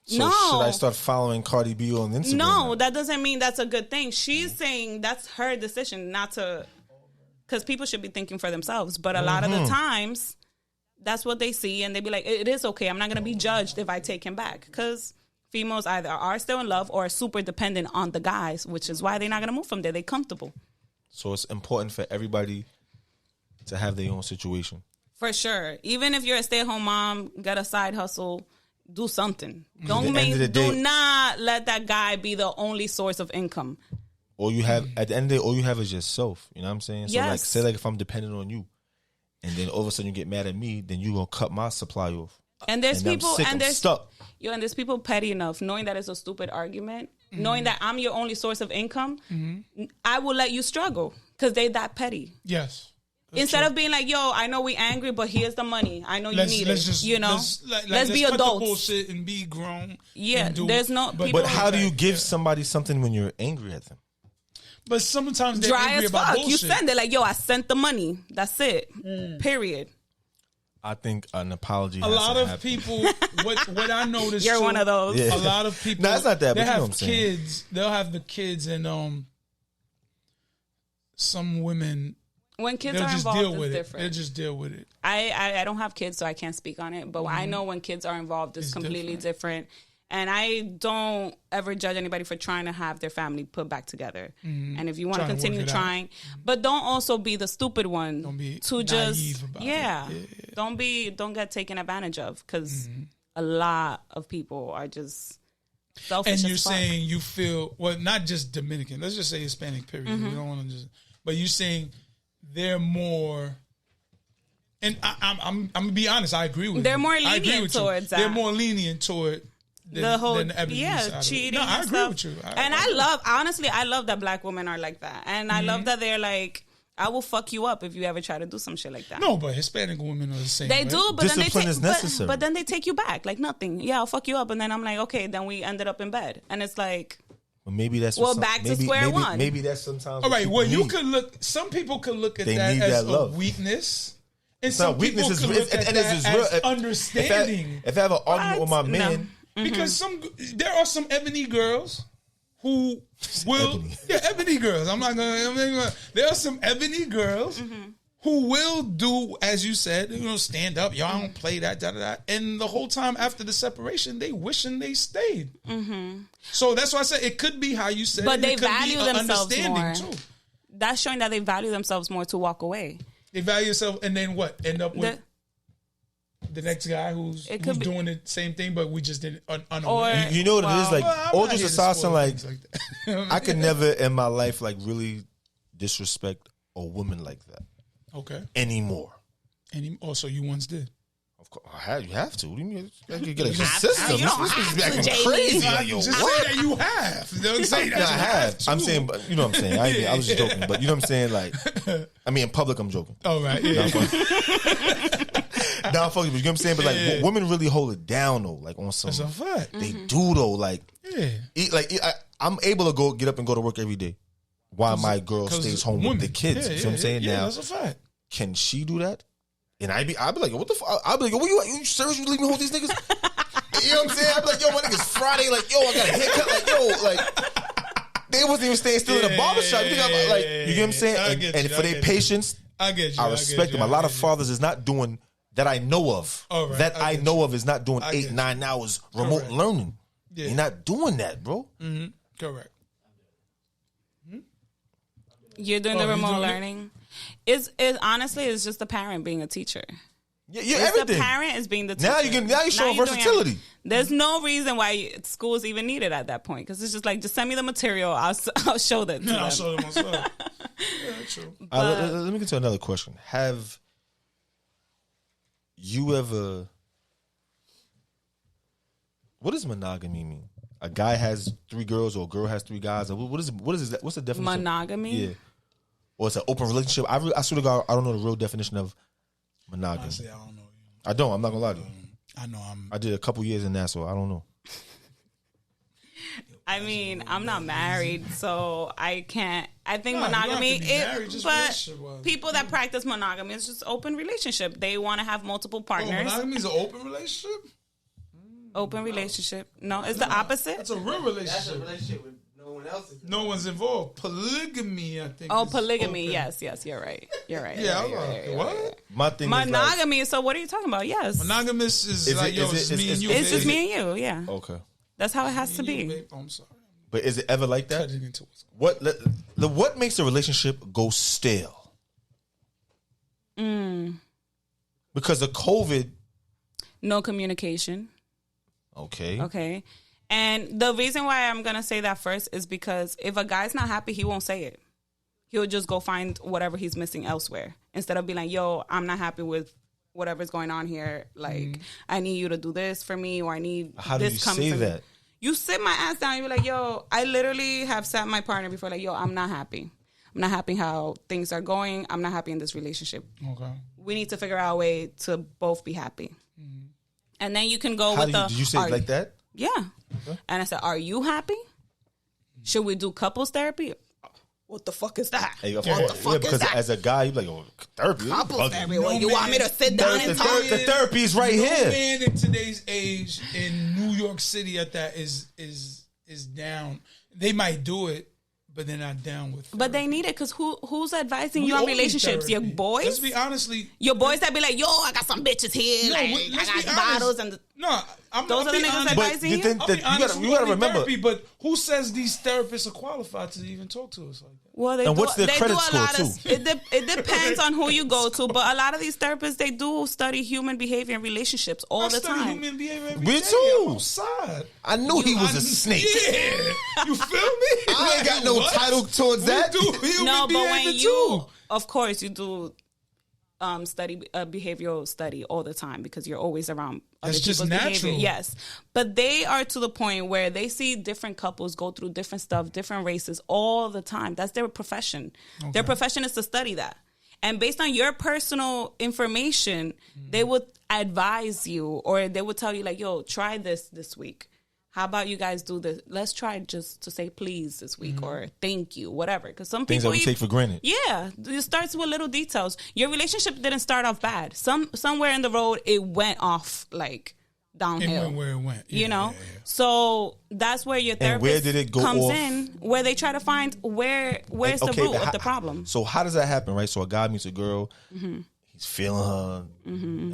So should I start following Cardi B on Instagram? No, that doesn't mean that's a good thing. She's saying that's her decision not to, because people should be thinking for themselves. But a lot of the times, that's what they see. And they be like, it is okay. I'm not going to be judged if I take him back. Because females either are still in love or are super dependent on the guys, which is why they're not going to move from there. They're comfortable. So it's important for everybody to have their own situation. For sure. Even if you're a stay-at-home mom, get a side hustle, do something. Do not let that guy be the only source of income. All you have, at the end of the day, all you have is yourself. You know what I'm saying? So yes. say if I'm dependent on you, and then all of a sudden you get mad at me, then you're going to cut my supply off. And there's people, I'm stuck. And there's people petty enough, knowing that it's a stupid argument, knowing that I'm your only source of income, I will let you struggle because they that petty. Yes. Instead of being like, yo, I know we angry, but here's the money. I know you need it. Let's be cut adults. The bullshit and be grown. Yeah, there's no. But how do you give somebody something when you're angry at them? But sometimes they're dry angry as about fuck. bullshit. You send it like, yo, I sent the money. That's it. Period. I think an apology. A lot of people, what I noticed, you're one of those. Yeah. A lot of people, no, it's not that. They but have you know what I'm kids. Saying. They'll have the kids, and some women. When kids are involved, it's different. They'll just deal with it. I don't have kids, so I can't speak on it. But I know when kids are involved, it's completely different. And I don't ever judge anybody for trying to have their family put back together. And if you want to continue trying, but don't also be the stupid one. Don't be to naive about it. Don't get taken advantage of, because a lot of people are just selfish. And you're saying you feel, well, not just Dominican. Let's just say Hispanic. Period. We don't want to just. But you're saying they're more. And I'm gonna be honest. I agree with they're you. More lenient towards that. They're more lenient toward. The whole cheating. No, I agree with you. I love that black women are like that, and I love that they're like, I will fuck you up if you ever try to do some shit like that. No, but Hispanic women are the same. They do, but discipline is necessary. But then they take you back like nothing. Yeah, I'll fuck you up, and then I'm like, okay, then we ended up in bed, and it's like, well, maybe that's back to square one. Maybe that's sometimes. All right, well, you could look. Some people could look at that as a weakness. And some people could look at that as understanding. If I have an argument with my man. Because there are some ebony girls who will ebony girls. There are some ebony girls who will do, as you said, stand up. Y'all don't play that, and the whole time after the separation, they wishing they stayed. So that's why I said it could be how you said, but it. They It could value be themselves more. Too. That's showing that they value themselves more to walk away. They value themselves, and then what? End up with the next guy who's doing the same thing, but we just didn't unaware. You know what it is? Like, all just aside, like I could never in my life like really disrespect a woman like that. Okay. Anymore. So you once did. Of course, you have to. What do you mean? You get a system. You don't have to, acting crazy. Like, yo, just what? say that you have. You know what I'm saying? I have. I'm saying, but you know what I'm saying. I was just joking, but you know what I'm saying. Like, I mean, in public, I'm joking. Oh right. Yeah. Nah, fuck you. But you know what I'm saying. But like, women really hold it down though. Like on some. That's a fact. They do though. Like, I'm able to get up and go to work every day, while my girl stays home with the kids. You know what I'm saying? Yeah, now, that's a fact. Can she do that? And I'd be like, what the fuck? I'd be like, you serious? You leave me hold these niggas? You know what I'm saying? I'd be like, yo, my nigga's Friday. Like, yo, I got a haircut. Like, yo, like, they wasn't even staying still in the barbershop. You get what I'm saying? And for their patience, I get you. I respect them. A lot of fathers is not doing that I know of. Right, that I know of is not doing 8-9 hours remote learning. Yeah. You're not doing that, bro. Mm-hmm. Correct. You're doing the remote learning. It's honestly, it's just the parent being a teacher. Yeah, everything. The parent is being the teacher. Now you're showing versatility. There's no reason why schools even needed at that point, because it's just like, just send me the material. I'll show that to them. I'll show them myself. Yeah, true. Let me get to another question. Have you ever? What does monogamy mean? A guy has 3 girls, or a girl has 3 guys. What is that? What's the definition? Monogamy. Yeah. Or it's an open relationship. I swear to God, I don't know the real definition of monogamy. Honestly, I don't know. I don't. I'm not gonna lie to you. I know. I did a couple years in that, so I don't know. I mean, I'm not married, so I can't. I think monogamy is, but people that practice monogamy is just open relationship. They want to have multiple partners. Monogamy is an open relationship. Open relationship. No, it's the opposite. It's a real relationship. That's a relationship with no one else. No one's involved. Polygamy, I think. Oh, polygamy. Open. Yes, you're right. You're right. Yeah, what? My thing monogamy. Is so what are you talking about? Yes. Monogamous is like, it's me and you. It's just me and you, yeah. Okay. That's how it has to be. I'm sorry. But is it ever like that? What makes a relationship go stale? Because of COVID. No communication. Okay. And the reason why I'm going to say that first is because if a guy's not happy, he won't say it. He'll just go find whatever he's missing elsewhere. Instead of being like, yo, I'm not happy with whatever's going on here. Like, I need you to do this for me, or I need this coming from me. How do you say that? You sit my ass down and you're like, yo, I literally have sat my partner before like, yo, I'm not happy. I'm not happy how things are going. I'm not happy in this relationship. Okay. We need to figure out a way to both be happy. And then you can go did you say it like that? Yeah. Okay. And I said, are you happy? Should we do couples therapy? What the fuck is that? What the fuck is that? As a guy, you're like, oh, therapy? Couples therapy. You want me to sit down and talk? The therapy is right here. No man in today's age in New York City at that is down. They might do it, but they're not down with therapy. But they need it, because who's advising you on relationships? Your boys? Let's be honestly. Your boys that be like, yo, I got some bitches here. I got bottles and... Those are the niggas advising you? You gotta remember. Therapy, but who says these therapists are qualified to even talk to us like that? Well, what's their credit score too? It depends on who you go to, but a lot of these therapists, they do study human behavior and relationships all the time. Human behavior every Me day. too. I'm outside. I knew he was a snake. Yeah, you feel me? I ain't got no title towards that. No, but when you, of course, you do study behavioral study all the time, because you're always around other That's people's just natural. behavior. Yes, but they are to the point where they see different couples go through different stuff, different races all the time. That's their profession. Okay. Their profession is to study that, and based on your personal information, they would advise you, or they would tell you like, "Yo, try this week. How about you guys do this? Let's try just to say please this week, or thank you, whatever." Because some things people that we take for granted. Yeah, it starts with little details. Your relationship didn't start off bad. Somewhere in the road, it went off like downhill. It went where it went. Yeah, you know, so that's where your therapist comes in, where they try to find where's the root of the problem. So how does that happen, right? So a guy meets a girl. He's feeling her.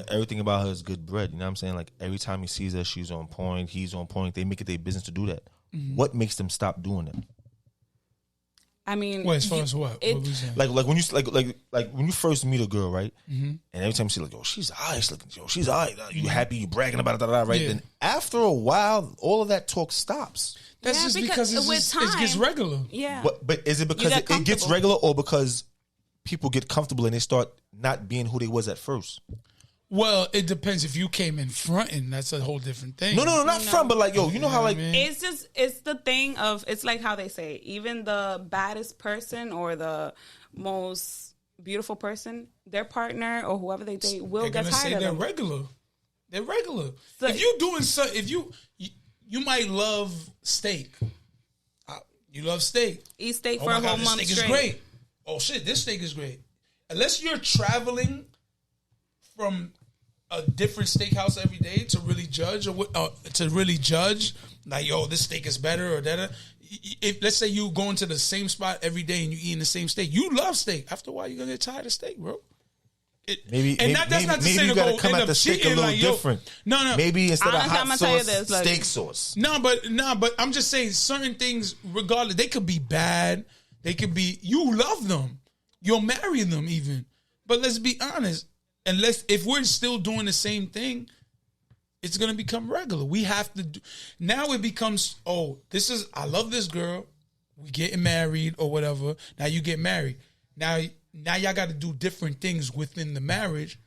Everything about her is good bread. You know what I'm saying? Like every time he sees her, she's on point. He's on point. They make it their business to do that. What makes them stop doing it? I mean, well, as far as what? What we saying? Like when you first meet a girl, right? Mm-hmm. And every time you see like, yo, she's alright, she's alright. You happy? You bragging about it, right? Yeah. Then after a while, all of that talk stops. That's just because it gets regular. Yeah. But is it because it gets regular, or because people get comfortable and they start not being who they was at first? Well, it depends. If you came in fronting, that's a whole different thing. No, not front, but like, yo, you know how like... It's the thing of, it's like how they say, even the baddest person or the most beautiful person, their partner or whoever they date will get tired of them. They're regular. So, if you're doing so, if you might love steak. You love steak. Eat steak for a whole month straight. This steak is great. Oh shit, this steak is great. Unless you're traveling from a different steakhouse every day to really judge, like, yo, this steak is better or that. If let's say you going to the same spot every day and you eating the same steak, you love steak. After a while, you're gonna get tired of steak, bro. That's not to say you to gotta go come end at up the steak a cheating, little like, different. No. Maybe instead of hot sauce, like, steak sauce. No, but I'm just saying certain things, regardless, they could be bad. They could be, you love them. You'll marry them even. But let's be honest. If we're still doing the same thing, it's going to become regular. We have to do, now it becomes, I love this girl. We getting married or whatever. Now you get married. Now y'all got to do different things within the marriage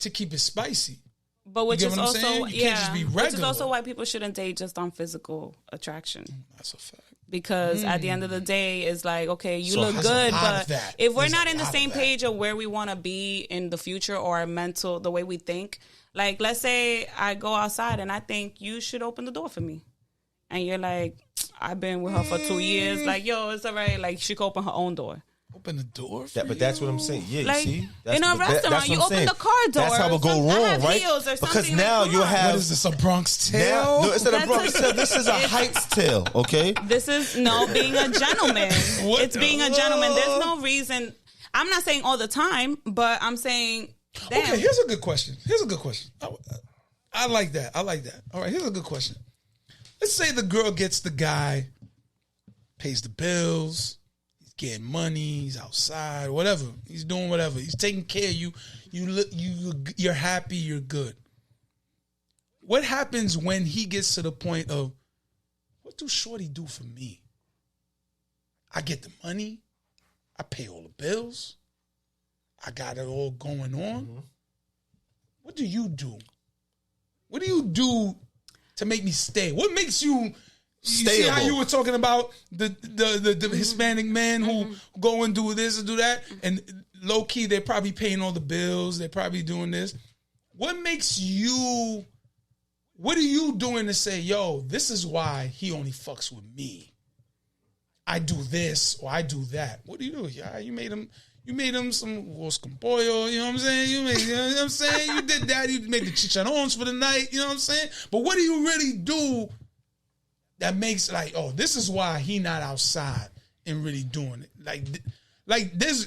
to keep it spicy. But which is also, you can't just be regular. Which is also why people shouldn't date just on physical attraction. That's a fact. Because at the end of the day, it's like, okay, you look good, but if we're not in the same page of where we want to be in the future or our mental, the way we think, like, let's say I go outside and I think you should open the door for me. And you're like, I've been with her for 2 years. Like, yo, it's all right. Like, she could open her own door. Open the door but that's what I'm saying. Yeah, like, you see? In a restaurant, you open the car door. That's how it go wrong, right? Because now you have... What is this, a Bronx tale? No, it's not a Bronx tale. This is a Heights tale, okay? This is, being a gentleman. It's being a gentleman. There's no reason... I'm not saying all the time, but I'm saying... Damn. Okay, here's a good question. I like that. All right, here's a good question. Let's say the girl gets the guy, pays the bills... getting money, he's outside, whatever. He's doing whatever. He's taking care of you. You're happy, you're good. What happens when he gets to the point of, what do shorty do for me? I get the money. I pay all the bills. I got it all going on. Mm-hmm. What do you do? What do you do to make me stay? What makes you... You see how you were talking about the Hispanic men who go and do this and do that, and low key they're probably paying all the bills. They're probably doing this. What are you doing to say, yo, this is why he only fucks with me? I do this or I do that. What do you do? Yeah, you made him some huevos con pollo, you know what I'm saying? You know what I'm saying? You did that. You made the chicharrones for the night, you know what I'm saying? But what do you really do that makes like, oh, this is why he not outside and really doing it? Like this,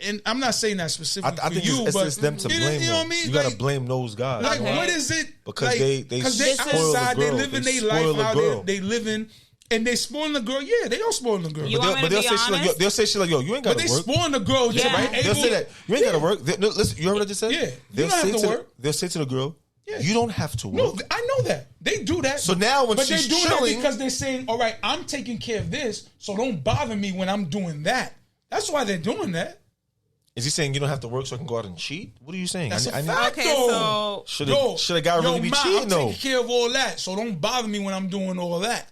and I'm not saying that specifically I think for you, it's them to blame. You know what I mean? You gotta blame those guys. Like, what is it? Because they outside, the girl. They living their life out. They living, and they spoiling the girl. Yeah, they don't spoil the girl. But they'll say shit like, yo, you ain't gotta work. But they spoiling the girl. Yeah. Right? They'll say that you ain't gotta work. Listen, you heard what I just said? Yeah, you don't have to work. They'll say to the girl, yeah, you don't have to work. No, I know that. They do that. So now when she's they're doing chilling, that because they're saying, all right, I'm taking care of this, so don't bother me when I'm doing that. That's why they're doing that. Is he saying you don't have to work so I can go out and cheat? What are you saying? That's a fact, okay, so... Should a guy really be cheating, though? I'm taking care of all that, so don't bother me when I'm doing all that.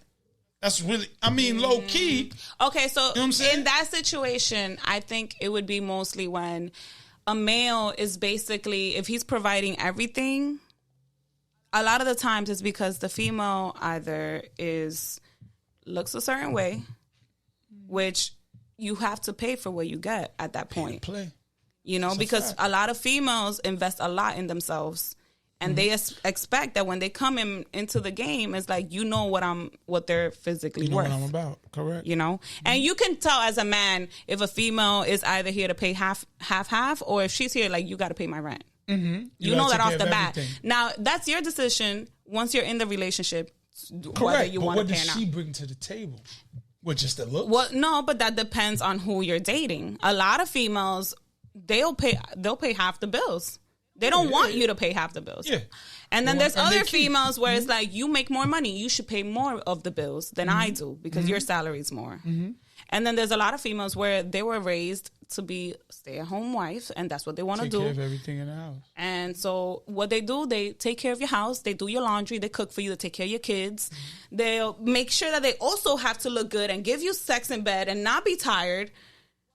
That's really, low key. Okay, so you know what I'm saying? In that situation, I think it would be mostly when a male is basically, if he's providing everything, a lot of the times it's because the female either looks a certain way, which you have to pay for what you get at that point. Play. You know, that's because a lot of females invest a lot in themselves. And they expect that when they come into the game, it's like, you know what they're physically worth. What I'm about, correct. You know? And you can tell as a man if a female is either here to pay half, or if she's here, like, you got to pay my rent. Mm-hmm. You know that off the bat. Now, that's your decision once you're in the relationship, whether you want to pay or not. What does she bring to the table? What, just the looks? Well, no, but that depends on who you're dating. A lot of females, they'll pay half the bills. They don't want you to pay half the bills. Yeah. And then there's other females where it's like, you make more money. You should pay more of the bills than I do because your salary's more. And then there's a lot of females where they were raised to be stay-at-home wife, and that's what they want to do. Take care of everything in the house. And so what they do, they take care of your house. They do your laundry. They cook for you. They take care of your kids. They'll make sure that they also have to look good and give you sex in bed and not be tired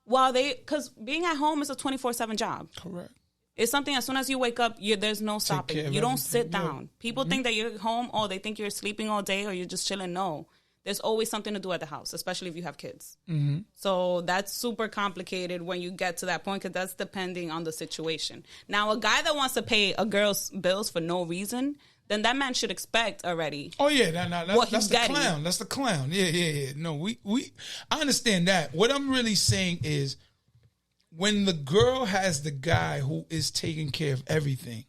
because being at home is a 24/7 job. Correct. It's something as soon as you wake up, there's no stopping. You don't sit down. People think that you're home, they think you're sleeping all day or you're just chilling. No. There's always something to do at the house, especially if you have kids. So that's super complicated when you get to that point because that's depending on the situation. Now, a guy that wants to pay a girl's bills for no reason, then that man should expect already. Oh, yeah. That's the clown. That's the clown. Yeah. No, I understand that. What I'm really saying is when the girl has the guy who is taking care of everything,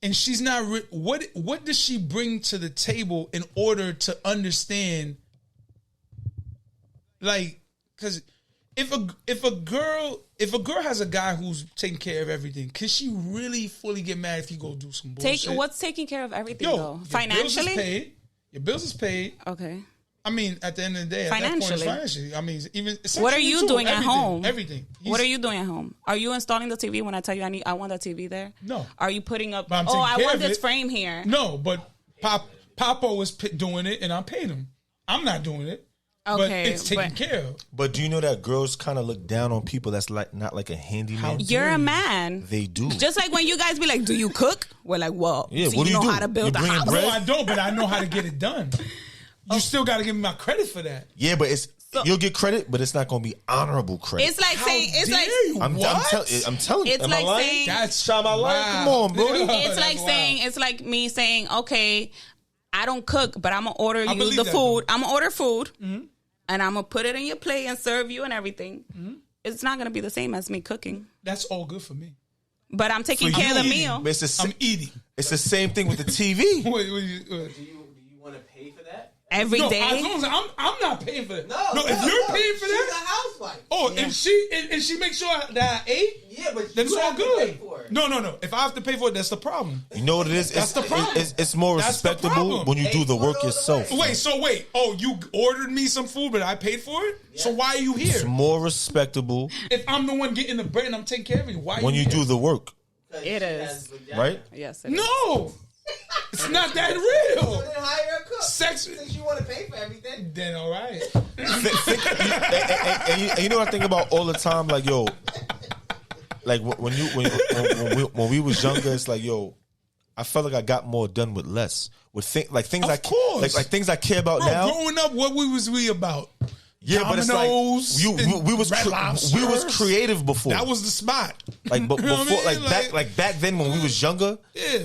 and she's not. What does she bring to the table in order to understand? Like, because if a girl has a guy who's taking care of everything, can she really fully get mad if he go do some bullshit? What's taking care of everything though? Financially, your bills is paid. Okay. I mean, at the end of the day, financially. I mean, even what are you doing at home? Everything. What are you doing at home? Are you installing the TV when I tell you I want that TV there? No. Are you putting up? I want this frame here. No, but Papa was doing it, and I paid him. I'm not doing it. Okay, but it's taken care of. But do you know that girls kind of look down on people that's like not like a handyman? You're a man. They do. Just like when you guys be like, "Do you cook?" We're like, "Well, yeah, so what do you know do? how to build a house." No, I don't, but I know how to get it done. You still got to give me my credit for that. Yeah, but you'll get credit, but it's not going to be honorable credit. It's like saying, I'm telling you. It's like saying, that's Come on, bro. It's like saying, it's like me saying, okay, I don't cook, but I'm gonna order you the food. I'm gonna order food, and I'm gonna put it in your plate and serve you and everything. It's not gonna be the same as me cooking. That's all good for me. But I'm taking care of the meal. I'm eating. It's the same thing with the TV. Do you want to pay for that? Every day. I'm not paying for that. No, if you're paying for that, she's a housewife. And she makes sure that I ate. Yeah, but then it's all good. For it. No. If I have to pay for it, that's the problem. You know what it is? That's the problem. It's more respectable when you do the work yourself. Wait. Oh, you ordered me some food, but I paid for it. Yeah. So why are you here? It's more respectable if I'm the one getting the bread and I'm taking care of you. Why? When you do the work, it is right. Yes. No. It's not that real. So then hire a cook. Sex. Since you want to pay for everything. Then all right. And you know what I think about all the time? Like, yo, like when we was younger, it's like, yo, I felt like I got more done with less. With things like things I care about now. Growing up, what was we about? Yeah, Dominoes, but it's like we was creative before. That was the spot. Like before, I mean? back then when we was younger. Yeah,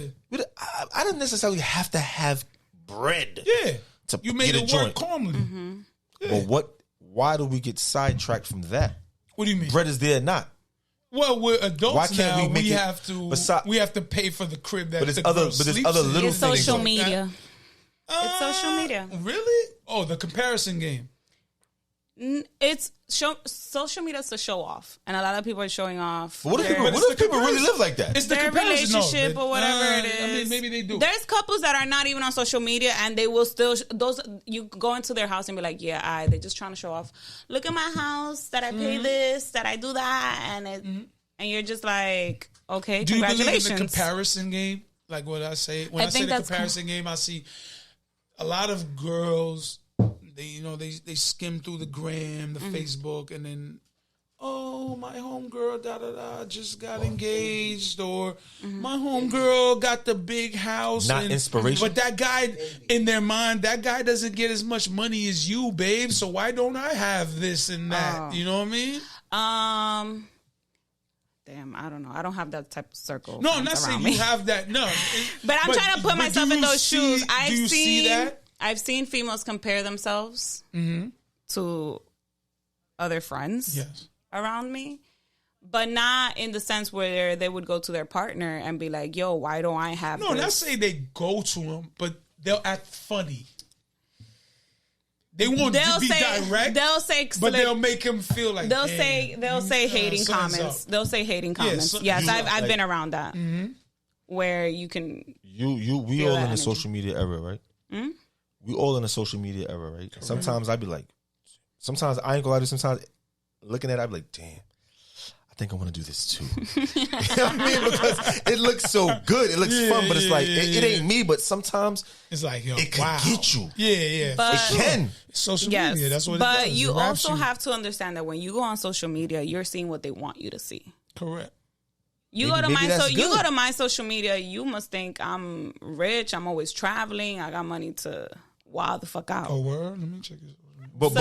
I didn't necessarily have to have bread. Yeah, to you made get it a work joint. calmly. Yeah. But why do we get sidetracked from that? What do you mean? Bread is there, not. Well, we're adults why can't now. We have to pay for the crib that. But there's other little it's things. Social media. It's social media. Really? Oh, the comparison game. It's social media is to show off, and a lot of people are showing off. What if people really live like that? It's their relationship or whatever it is. I mean, maybe they do. There's couples that are not even on social media, and they will still you go into their house and be like, yeah, they're just trying to show off. Look at my house, that I pay this, that I do that, and you're just like, okay, do congratulations. Do you believe in the comparison game? Like what I say when I say the comparison game, I see a lot of girls. They skim through the gram, the Facebook, and then, oh, my homegirl, just got engaged, or my homegirl got the big house. Not inspiration. But that guy, in their mind, that guy doesn't get as much money as you, babe, so why don't I have this and that? You know what I mean? Damn, I don't know. I don't have that type of circle. No, I'm not saying you have that, no. But I'm trying to put myself in those shoes. Do you see that? I've seen females compare themselves to other friends around me, but not in the sense where they would go to their partner and be like, yo, why don't I have this? Not saying they go to them, but they'll act funny. They won't be direct. They'll say, but they'll make him feel like they'll say hating comments. They'll say hating comments. Yes, I've been around that. Mm-hmm. Where you can we all in the social media era, right? Mm-hmm. We all in the social media era, right? Correct. Sometimes I'd be like, sometimes I ain't gonna lie to you, sometimes looking at it, I'd be like, damn, I think I want to do this too. You know what I mean? Because it looks so good. It looks fun, but it's like, it ain't me, but sometimes it's like, yo, it can get you. Yeah. But, it can. Social media, that's what it does. But you also have to understand that when you go on social media, you're seeing what they want you to see. Correct. You go to my social media, you must think I'm rich, I'm always traveling, I got money to wild the fuck out. Oh, word? Let me check this. But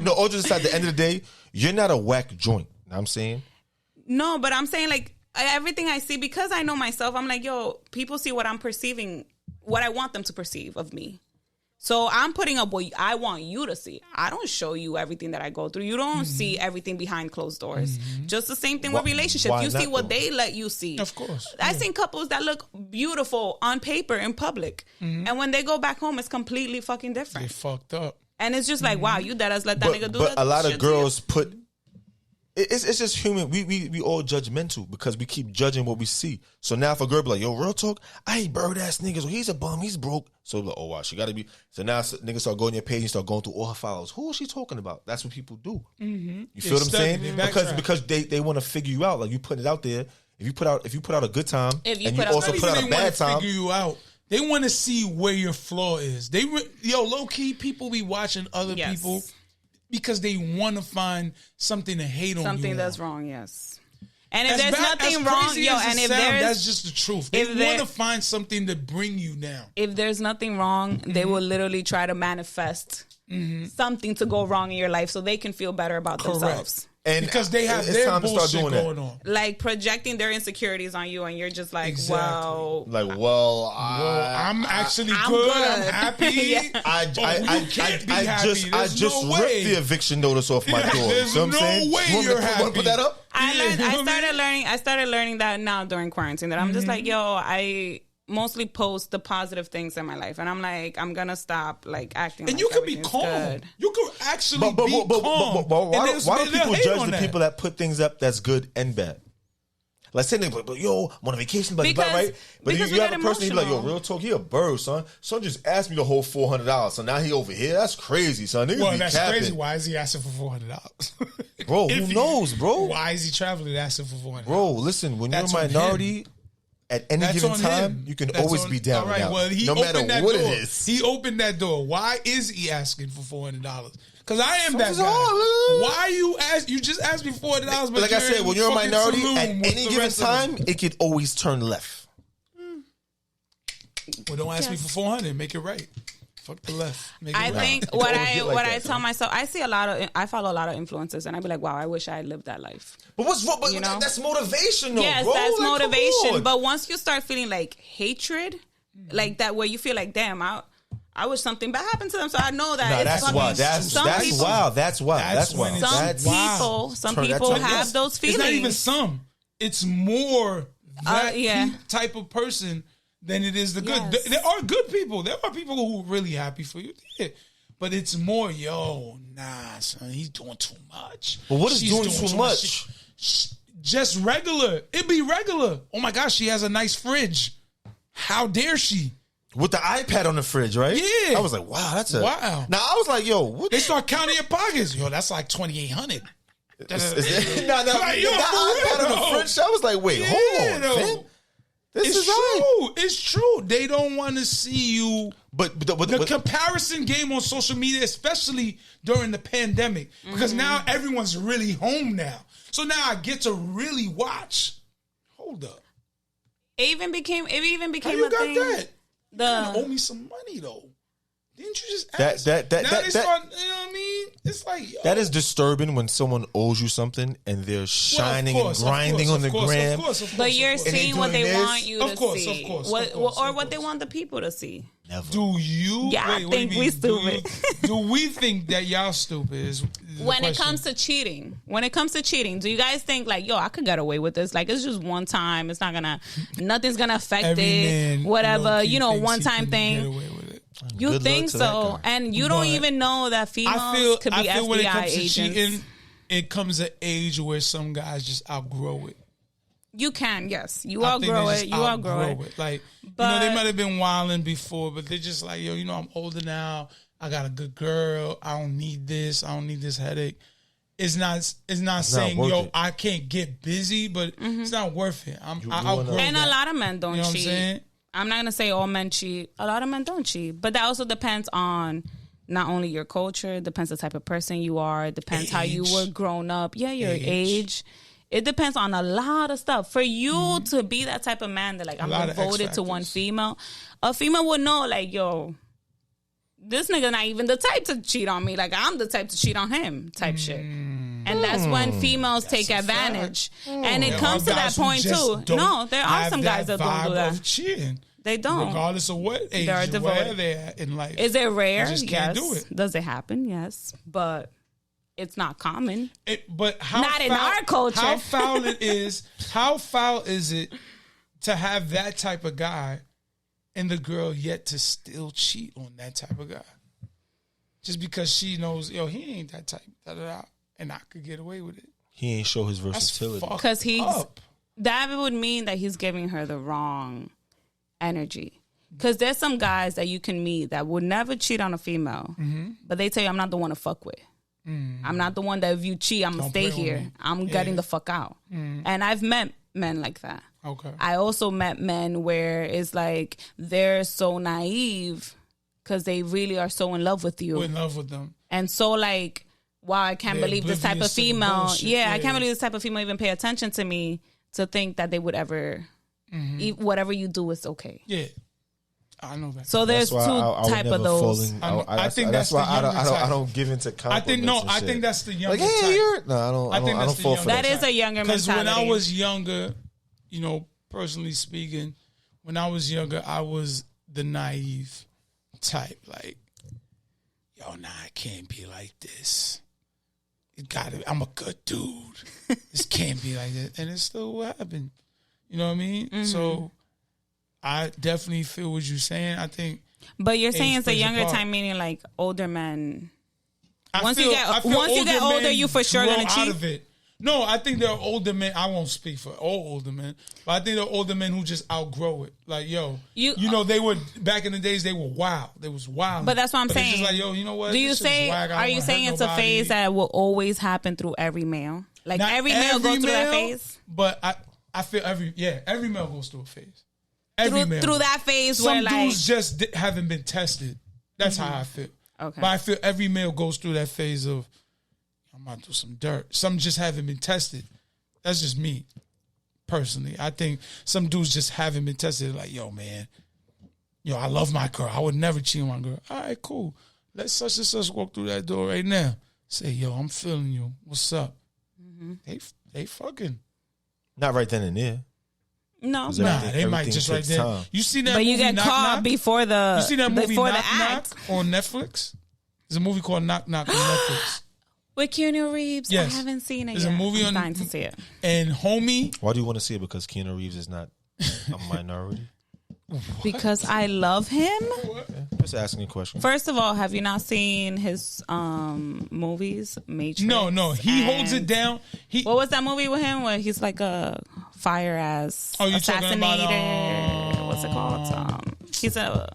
no, all just at the end of the day, you're not a whack joint. You know what I'm saying? No, but I'm saying like everything I see, because I know myself, I'm like, yo, people see what I'm perceiving, what I want them to perceive of me. So I'm putting up what I want you to see. I don't show you everything that I go through. You don't see everything behind closed doors. Just the same thing with relationships. You see what they let you see. Of course. I've seen couples that look beautiful on paper in public. And when they go back home, it's completely fucking different. They fucked up. And it's just like, wow, you dead ass let that nigga do that. But a lot of girls put... It's just human. We all judgmental because we keep judging what we see. So now if a girl be like, yo, real talk, I hate bird ass niggas. Or he's a bum. He's broke. So like, oh wow, she got to be. So now niggas start going on your page and start going through all her followers. Who is she talking about? That's what people do. Mm-hmm. You feel what I'm saying? Because they want to figure you out. Like you put it out there. If you put out a good time, and you also put out a bad time, figure you out. They want to see where your flaw is. Low key, people be watching other people. Because they want to find something to hate on you. Something that's wrong, yes. And if there's nothing wrong, that's just the truth. They want to find something to bring you down. If there's nothing wrong, they will literally try to manifest something to go wrong in your life so they can feel better about themselves. And because they have their bullshit going on. Like projecting their insecurities on you, and you're just like, I'm actually good. I'm happy. I just ripped the eviction notice off my door. There's no way you're happy. Want to put that up? I started learning that now during quarantine. That I'm just like, yo, I mostly post the positive things in my life, and I'm like, I'm gonna stop like acting. And like you can be calm. Good. You can actually be calm. But why do people judge the people that put things up that's good and bad? Like saying, but yo, I'm on a vacation, right? But you have a person, you be like, yo, real talk, he a bird, son. Son just asked me the whole $400, so now he over here. That's crazy, son. That's crazy. Why is he asking for $400? Bro, who knows, bro? Why is he traveling asking for $400? Bro, listen, when you're a minority. At any given time, you can always be down and out. Well, no matter what it is. He opened that door. Why is he asking for $400? Because I am that guy. Why you just asked me $400, but like I said, when you're a minority, at any given time, it could always turn left. Well, don't ask me for $400. Make it right. Fuck the left. I think what I tell myself, I follow a lot of influencers, and I be like, wow, I wish I had lived that life. But what's wrong? But that's motivation, though. Yes, bro. that's motivation. But once you start feeling like hatred, like that, where you feel like, damn, I wish something bad happened to them, so I know that. That's why. That's why. Some people have those feelings. It's not even some. It's more that type of person than it is the good. Yes. There are good people. There are people who are really happy for you. Yeah. But it's more, son, he's doing too much. But what is doing too much? Just regular. It be regular. Oh my gosh, she has a nice fridge. How dare she? With the iPad on the fridge, right? Yeah. I was like, wow, wow. Now I was like, yo, what? They start counting your pockets. Yo, that's like $2,800. That iPad on the fridge. I was like, wait, hold on, man. It's true. It's true. They don't want to see you. But the comparison game on social media, especially during the pandemic, because now everyone's really home now. So now I get to really watch. Hold up. It even became How you a got thing. That? You owe me some money though. Didn't you just ask? Now they start, you know what I mean? It's like, that is disturbing when someone owes you something and they're shining and grinding on the gram. But you're seeing what they want you to see. What they want the people to see. Never. Do you? Yeah, I think we stupid. Do we think that y'all stupid? Is when it comes to cheating, do you guys think like, yo, I could get away with this? Like, it's just one time. It's not nothing's gonna affect it. Whatever, one time thing. You Good think luck to that so, guy. and you don't even know that females could be I feel when it FBI comes to agents. cheating, it comes an age where some guys just outgrow it. You can, yes. You I think outgrow they it. just You outgrow it. Like, But- they might have been wilding before, but they're just like, yo, I'm older now. I got a good girl. I don't need this. I don't need this headache. It's not saying, worth yo, it. I can't get busy, but it's not worth it. I outgrow And that. a lot of men don't You know what I'm cheat. saying? I'm not going to say all men cheat. A lot of men don't cheat. But that also depends on not only your culture, it depends the type of person you are, it depends how you Age. were grown up. Yeah, your age. It depends on a lot of stuff. For you to be that type of man that, like, I'm lot of devoted X to one factors. female, a female would know, like, yo, this nigga not even the type to cheat on me. Like, I'm the type to cheat on him type shit. And that's when females take advantage. And it There comes are to that guys who point, just too. don't No, there are have some guys that don't do vibe that. of cheating. They don't. Regardless of what age, They're where devoted. they're at in life. Is it rare? They just Yes. can't do it. Does it happen? Yes. But it's not common. But how Not in our culture. How foul it is? How foul is it to have that type of guy and the girl yet to still cheat on that type of guy? Just because she knows, yo, he ain't that type, and I could get away with it. He ain't show his That's versatility. fucked Because up. that would mean that he's giving her the wrong energy. Because there's some guys that you can meet that would never cheat on a female, but they tell you, I'm not the one to fuck with. I'm not the one that if you cheat, I'm going to stay play with here. me. I'm getting the fuck out. And I've met men like that. Okay. I also met men where it's like they're so naive because they really are so in love with you. We're in love with them. And so like, wow, I can't They're believe this type of oblivious to the female. bullshit. Yeah, I Yeah. can't believe this type of female even pay attention to me to think that they would ever, whatever you do is okay. Yeah. I know that. So there's That's two why I would type never of fall those. in- I think that's that's why the I younger type. don't give into I compliments. think and shit. that's the younger like, hey, type. you're no, I don't. I think I that's don't the fall for younger That that. is a younger Because mentality. when I was younger, personally speaking, when I was younger, I was the naive type. Like, yo, nah, I can't be like this. I'm a good dude. This can't be like that. And it's still what happened. You know what I mean? So I definitely feel what you're saying. I think But you're saying age it's a plays a younger part. time, meaning like older men. I Once you get older older, men you for sure grow gonna out cheat? of it. No, I think there are older men. I won't speak for all older men, but I think there are older men who just outgrow it. Like, yo, they were back in the days. They were wild. They was wild. But that's what I'm It's saying. just like, yo, you know what? Do you This shit's say? whack. I don't Are you wanna saying hurt it's a nobody. phase that will always happen through every male? Like Not every male goes through that male, phase. But I feel every male goes through a phase. Every male Through goes. that phase Some where like dudes just haven't been tested. That's how I feel. Okay. But I feel every male goes through that phase of, I'm about to do some dirt. Some just haven't been tested. That's just me, personally. I think some dudes just haven't been tested. Like, yo, man, I love my girl. I would never cheat on my girl. All right, cool. Let such and such walk through that door right now. Say, yo, I'm feeling you. What's up? They fucking. Not right then and there. no. 'Cause Nah, everything- they might everything just right takes there. time. You see that But movie you get Knock caught Knock? before the You see that movie before Knock the act Knock on Netflix? There's a movie called Knock Knock on Netflix. with Keanu Reeves. Yes. I haven't seen it There's yet. a movie I'm on- dying to see it. And homie, Why do you want to see it? Because Keanu Reeves is not a minority. Because I love him. Just asking a question. First of all, have you not seen his movies? Matrix. no, he holds it and- down. What was that movie with him where he's like a fire ass Oh, you talking about, assassinator? What's it called? He's a.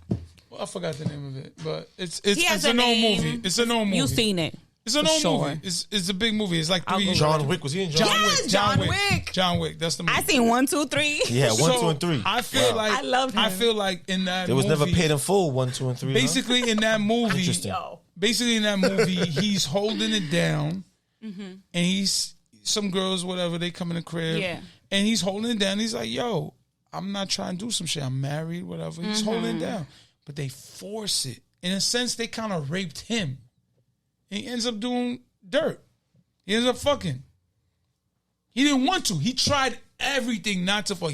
I forgot the name of it, but it's He has a a known name. movie. It's a known movie. You've seen it. It's a for known sure. movie. It's a big movie. It's like I'll 3 Google John Wick, was he in John Wick? Yes, John Wick. John Wick. That's the movie. I seen 1, 2, 3. Yeah, 1, So, 2, and 3. I feel Wow. like I loved I him. feel like in that It was movie, never paid in full. 1, 2, and 3. huh? basically in that movie. Interesting. Yo. Basically in that movie, he's holding it down, Mm-hmm. and he's some girls, whatever, they come in the crib, Yeah. and he's holding it down. He's like, "Yo, I'm not trying to do some shit. I'm married, whatever." He's Mm-hmm. holding it down, but they force it. In a sense, they kind of raped him. He ends up doing dirt. He ends up fucking. He didn't want to. He tried everything not to fuck.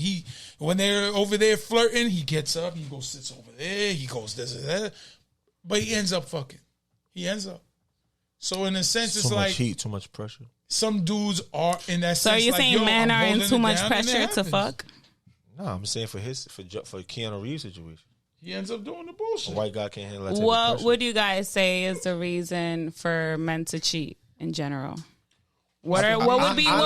When they're over there flirting, he gets up. He goes sits over there. He goes this and that. But he ends up fucking. He ends up. So in a sense, Too it's much like heat, too much pressure. some dudes are in that So sense. are you like, saying yo, men I'm are in holding too it much down, and it pressure to happens. fuck? No, I'm saying for Keanu Reeves' situation. he ends up doing the bullshit. A white guy can't handle that type of What pressure. would you guys say is the reason for men to cheat in general? What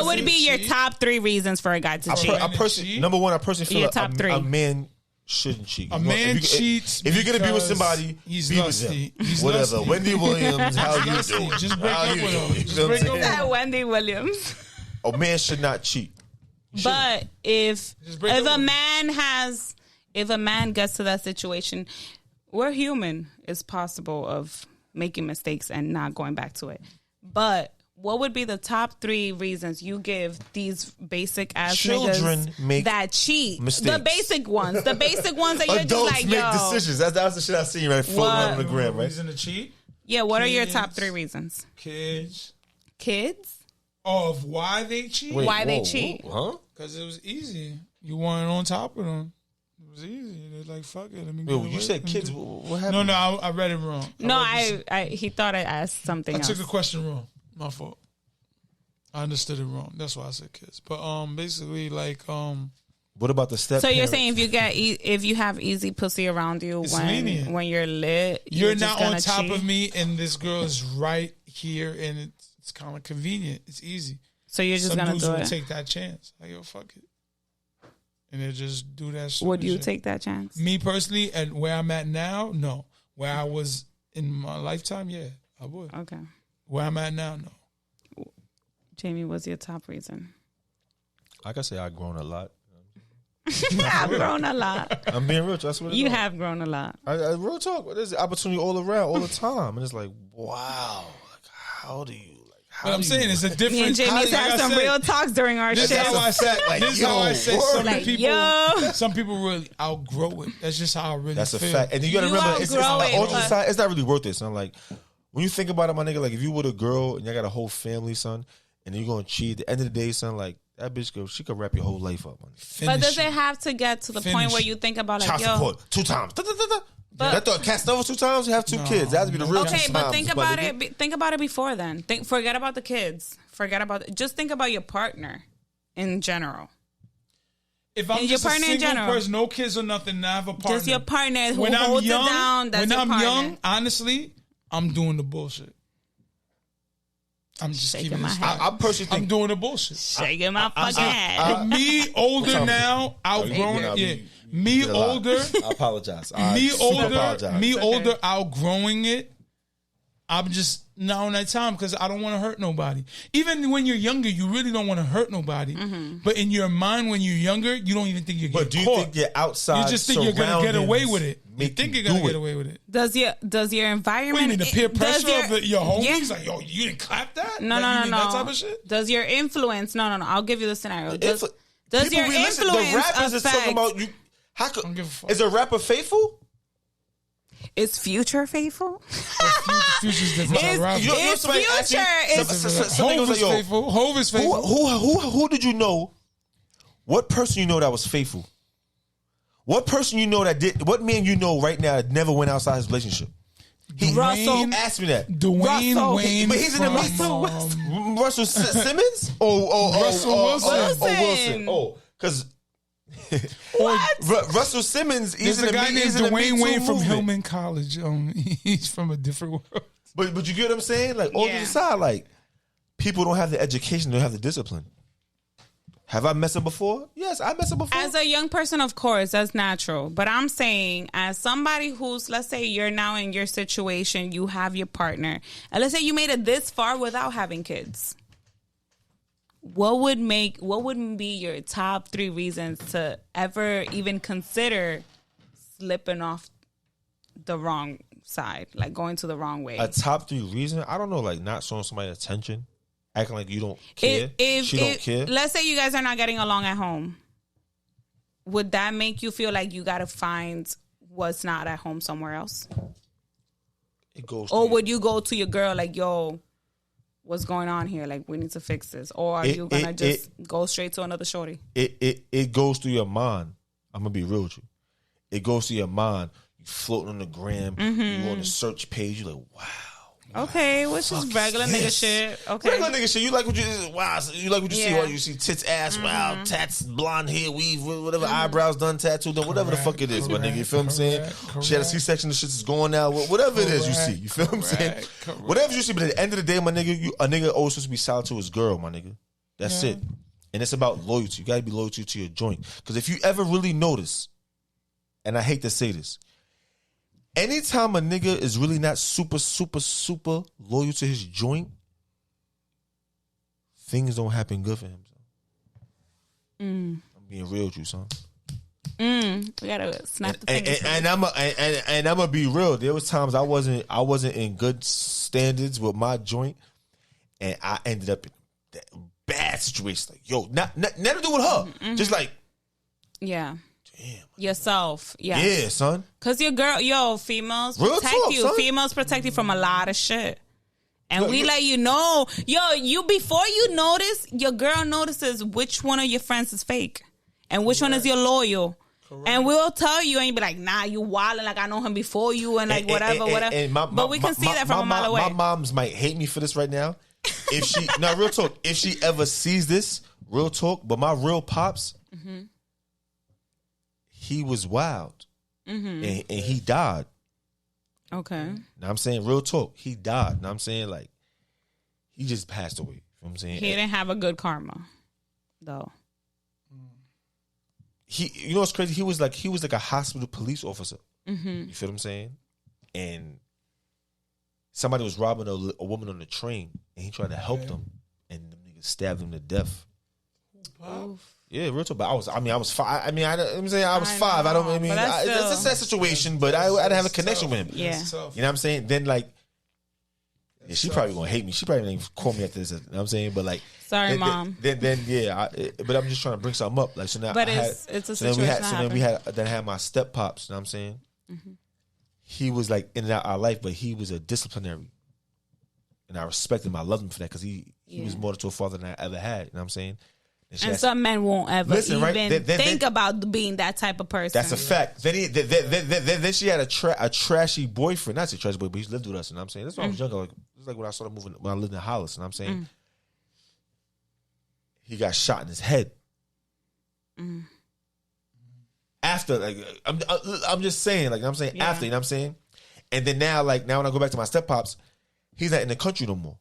would be your top 3 reasons for a guy to cheat? Number one, I personally feel Your like top 3. a man shouldn't cheat. A man cheats. If you're gonna be with somebody, he's be lusty. with He's them. Whatever. lusty. Wendy Williams, how you lusty. doing? Just break How up you with doing? him. You Just know what break I'm up with saying? him. Wendy Williams. A man should not cheat. But if break up a with man gets to that situation, we're human. It's possible of making mistakes and not going back to it. But what would be the top 3 reasons you give these basic ass Children niggas make that cheat? mistakes. The basic ones that you're Adults just like, make yo. decisions. That's the shit I seen right floating around on the gram, right? Reason to cheat? Yeah, what are your Kids. top 3 reasons? Kids. Kids? Of why they cheat? Wait, Why they cheat? Huh? Because it was easy. You weren't on top of them. It was easy. They're like, fuck it. Let me Yo, get you away. said kids. What happened? No, I read it wrong. He thought I asked something I else. took the question wrong. My fault. I understood it wrong. That's why I said kids. But basically, like, What about the step? So you're parents? saying if you have easy pussy around you It's lenient. when you're lit, you're just not gonna on top cheat? of me, and this girl is right here, and it's kind of convenient. It's easy. So you're just Some gonna dudes do will it. take that chance. Like, yo, fuck it. And they just do that shit. Would you take that chance? Me personally, and where I'm at now, no. Where I was in my lifetime, yeah, I would. Okay. Where I'm at now, no. Jamie, what's your top reason? Like I say, I've grown a lot. I've grown a lot. I'm being real. That's what it You is. have grown a lot. I real talk. There's opportunity all around, all the time, and it's like, wow. Like, how do you? But I'm saying it's a different. Me and Jamie like had I some said, real talks during our This shit. is how I said. This is how I said. Some Like, people, yo. some people really outgrow it. That's just how I really. That's a feel. fact. And you gotta You remember, it's outgrow it, all jokes but- aside, it's not really worth it, son. Like, when you think about it, my nigga, like, if you with a girl and you got a whole family, son, and you're gonna cheat, at the end of the day, son, like, that bitch, she could wrap your whole life up, man. But does it have to get to the point where you think about like, Child yo, support, 2 times. That thought cast over 2 times, you have 2 kids. That has to be the real 2 okay, times. but think about nigga. it. Think about it before then. Forget about the kids. Just think about your partner in general. If I'm And your just a partner in single general. person, no kids or nothing, and I have a partner. Just your partner who when I'm holds young, it down. That's when your I'm partner. young, honestly, I'm doing the bullshit. I'm just Shaking keeping my this. head. I personally think I'm doing the bullshit. Shaking my fucking head. But me older now, outgrown it. Yeah, me older, I apologize. me older, outgrowing it. I'm just not on that time because I don't want to hurt nobody. Even when you're younger, you really don't want to hurt nobody. Mm-hmm. But in your mind, when you're younger, you don't even think you're getting But do you caught. think your outside You just think you're gonna get away with it. You make think you you're gonna do get it? away with it. Does your environment? What do you mean, the peer does pressure of your homies? Yeah. Like, yo, you didn't clap that? No, Like, no, you no, mean no. that type of shit? Does your influence? No. I'll give you the scenario. Does People your be listening- influence the rappers is talking affect? about you? How could, don't give a fuck. is a rapper faithful? Is Future faithful? Future's different. Is- Rapper. is somebody asked me- Future is- somebody Hove goes is like, yo, faithful. Hove is faithful. who did you know? What person you know that was faithful? What person you know that did? What man you know right now that never went outside his relationship? Russell. He asked me that. Dwayne Russell. Wayne. But he's in the from, Russell Simmons? Russell Wilson. Wilson. Oh, because Russell Simmons, he's There's in a guy named he's in the Me Dwayne Too Wayne from movement. Hillman College. He's from a different world. But you get what I'm saying? Like, all Yeah. to the side, like, people don't have the education, they don't have the discipline. Have I messed up before? Yes, I messed up before. As a young person, of course, that's natural. But I'm saying, as somebody who's, let's say you're now in your situation, you have your partner, and let's say you made it this far without having kids. What would be your top 3 reasons to ever even consider slipping off the wrong side, like going to the wrong way? A top 3 reason? I don't know, like not showing somebody attention, acting like you don't care. She don't care. Let's say you guys are not getting along at home. Would that make you feel like you got to find what's not at home somewhere else? It goes. Or would you go to your girl like, yo, what's going on here? Like, we need to fix this. Or are you going to just go straight to another shorty? It goes through your mind. I'm going to be real with you. It goes through your mind. You floating on the gram. You on the search page. You're like, wow. Okay, which is regular nigga shit. Okay. Regular nigga shit. You like what you wow. You like what you see. Or you see tits, ass, wow, tats, blonde hair, weave, whatever, eyebrows done, tattoo done, whatever the fuck it is, my nigga. You feel what I'm saying? She had a C-section. The shit is going out. Whatever it is, you see. You feel what I'm saying? Whatever you see. But at the end of the day, my nigga, a nigga always supposed to be solid to his girl, my nigga. That's it. And it's about loyalty. You gotta be loyal to your joint. Because if you ever really notice, and I hate to say this, anytime a nigga is really not super, super, super loyal to his joint, things don't happen good for him. I'm being real with you, son. We gotta snap the fingers. And I'm gonna be real. There was times I wasn't in good standards with my joint, and I ended up in that bad situation. Like, yo, nothing to do with her. Just like, yeah. Damn. Yourself, yeah. Yeah, son. Cause your girl, females Real protect talk, you. son. Females protect you from a lot of shit. And we let you know, you before you notice, your girl notices which one of your friends is fake and which one is your loyal. Correct. And we'll tell you, and you be like, nah, you wildin', like I know him before you, and like whatever. But we can see that from a mile away. My moms might hate me for this right now. If she, now real talk, if she ever sees this, real talk, but my real pops, he was wild, and he died. Okay. Now I'm saying real talk, he died. Now I'm saying like he just passed away. You know what I'm saying he didn't have a good karma, though. You know what's crazy? He was like a hospital police officer. You feel what I'm saying? And somebody was robbing a woman on the train, and he tried to help them, and the niggas stabbed him to death. Oof. Yeah, real talk. But I was 5. I was 5. It's a sad situation, but I didn't have a connection with him. Yeah. You know what I'm saying? Then like, yeah, she probably gonna hate me. She probably didn't call me after this. You know what I'm saying? But like, sorry, mom. Then yeah. But I'm just trying to bring something up. Like, so now, but it's a situation. Then I had my step pops. You know what I'm saying? He was like in and out our life, but he was a disciplinary, and I respected him. I loved him for that because he was more to a father than I ever had. You know what I'm saying? And some men won't ever think about being that type of person. That's a fact. Then she had a trashy boyfriend. Not a trashy boy, but he lived with us. You know what I'm saying? That's when I was younger. Like, it was like when I started moving, when I lived in Hollis. You know what I'm saying? He got shot in his head. After, like, I'm just saying, like, I'm saying after, you know what I'm saying? And then now when I go back to my step pops, he's not in the country no more.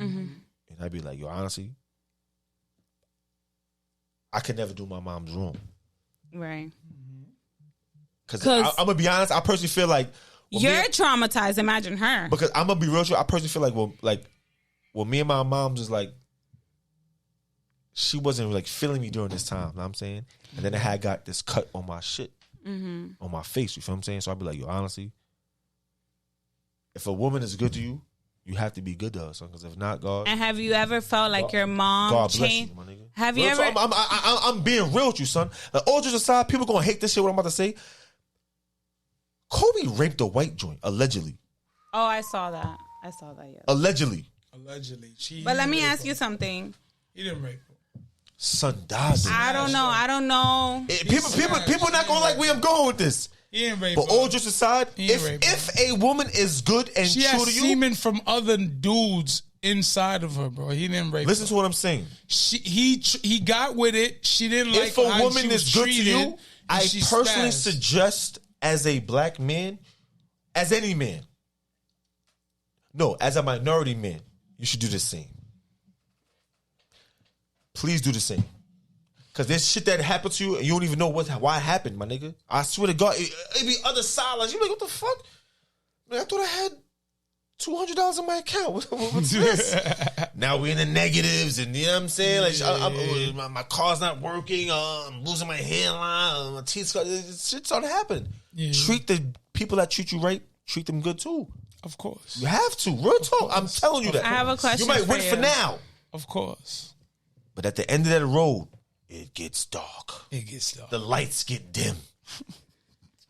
And I'd be like, yo, honestly, I could never do my mom's wrong. Right. Because I'm going to be honest, I personally feel like... You're traumatized, imagine her. Because I'm going to be real true, I personally feel like, me and my mom was like, she wasn't like feeling me during this time, you know what I'm saying? And then I had got this cut on my shit, on my face, you feel what I'm saying? So I'd be like, yo, honestly, if a woman is good to you, you have to be good to her, son. Because if not, God. And have you ever felt like your mom God changed? Bless you, my nigga. Have you ever? I'm being real with you, son. Like, all jokes aside, people gonna hate this shit. What I'm about to say. Kobe raped a white joint allegedly. Oh, I saw that. Yeah. Allegedly. But let me ask you something. He didn't rape her. Son died. I don't know. People not gonna like where I'm going with this. He ain't rape. But all jokes aside, if a woman is good and she true has to you, semen from other dudes inside of her, bro. He didn't rape. Listen to what I'm saying. He got with it. She didn't like. If a woman is good to you, I personally spazzed. suggest, as a black man, as any man, no, as a minority man, you should do the same. Please do the same. Because there's shit that happened to you and you don't even know why it happened, my nigga. I swear to God, it be other silence. You like, what the fuck? Man, I thought I had $200 in my account. What's this? Now we're in the negatives, and you know what I'm saying? Like, my car's not working. I'm losing my hairline. My teeth. Shit started happening. Yeah. Treat the people that treat you right. Treat them good too. Of course, you have to. Real talk. I'm telling you that. I have a question. You might win for now. Of course, but at the end of that road, it gets dark. The lights get dim.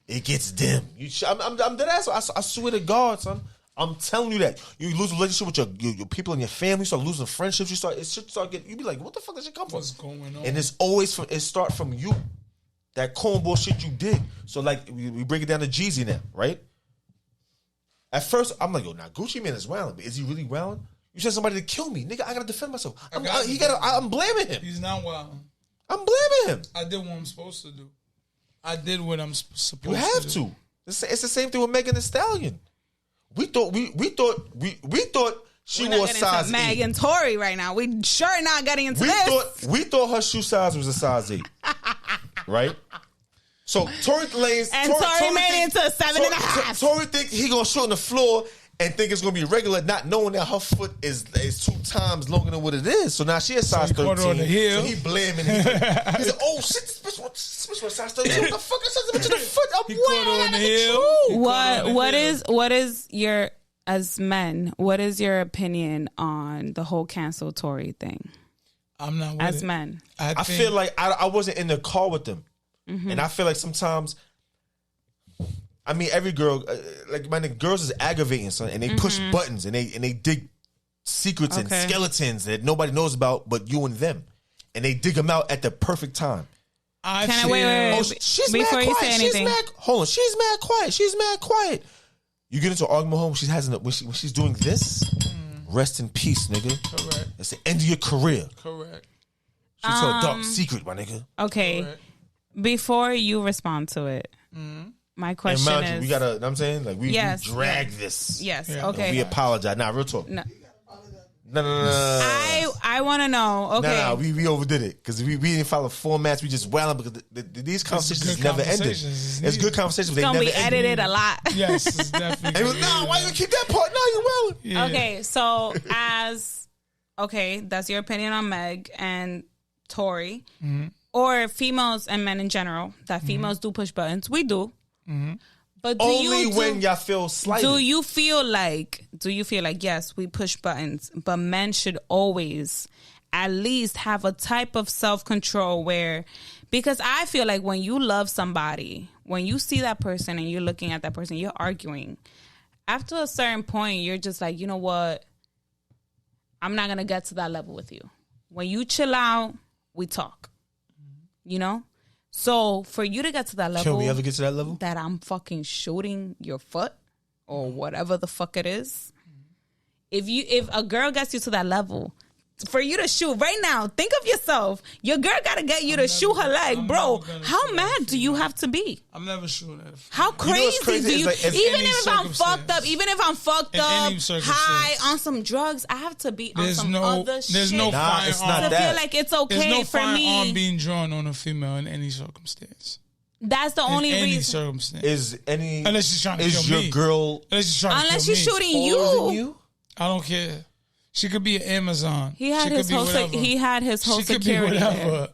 It gets dim. I'm dead ass. I swear to God, son. I'm telling you that. You lose a relationship with your people in your family. You start losing friendships. You be like, what the fuck does shit come from? What's going on? And it start from you. That cornball shit you did. So like we break it down to Jeezy now, right? At first, I'm like, yo, now Gucci Mane is wilding, but is he really wilding? You said somebody to kill me, nigga. I gotta defend myself. I'm blaming him. He's not wilding. I'm blaming him. I did what I'm supposed to do. I did what I'm supposed to do. You have to. It's the same thing with Megan Thee Stallion. We thought she wore size 8. Meg and Tory right now. We sure not getting into this. We thought her shoe size was a size 8. Right? So Tory Lanez and Tory made it into a 7.5. Tory think he gonna shoot on the floor and think it's gonna be regular, not knowing that her foot is 2 times longer than what it is. So now she a size 13. On the heel. So he blaming. He's like, oh shit, this bitch was size 13. What the fuck is this bitch in the foot? I'm caught on the heel. What is your, as men, what is your opinion on the whole cancel Tory thing? I'm not with as it. men. I feel like I wasn't in the car with them, and I feel like sometimes. I mean, every girl, like my nigga, girls is aggravating, son, and they push buttons and they dig secrets and skeletons that nobody knows about but you and them, and they dig them out at the perfect time. Wait. She's before mad you quiet. say anything, She's mad quiet. She's mad quiet. You get into an argument home. When she's doing this. Rest in peace, nigga. Correct. It's the end of your career. Correct. She told a dark secret, my nigga. Okay. Correct. Before you respond to it. My question is, we gotta. I'm saying, like we drag this. Yes. Yeah. Okay. We apologize. Nah, real talk. No. I want to know. Okay. Nah, we overdid it because we didn't follow formats. We just wilding because these conversations never ended. It's good conversations. But it's gonna be edited a lot. Yes, it's definitely. Why you keep that part? No, you wilding. Yeah. Okay, so that's your opinion on Meg and Tory, or females and men in general. That females do push buttons. We do. But only when y'all feel slighted. Do you feel like yes, we push buttons, but men should always at least have a type of self-control where, because I feel like when you love somebody, when you see that person and you're looking at that person, you're arguing. After a certain point, you're just like, you know what? I'm not going to get to that level with you. When you chill out, we talk. You know? So for you to get to that level, can we ever get to that level? That I'm fucking shooting your foot or whatever the fuck it is. If a girl gets you to that level, for you to shoot right now, think of yourself. Your girl gotta get you to shoot her leg, bro. How mad do you have to be? I'm never shooting at. How crazy do you? Even if I'm fucked up, high on some drugs, I have to be on some other shit. There's no firearm. It's not to that. feel like it's okay there's no for me. Firearm being drawn on a female in any circumstance. That's the only reason. Any circumstance. Unless she's trying to kill me. Your girl? Unless she's shooting you. I don't care. She could be an Amazon. He had his whole security. She could be whatever.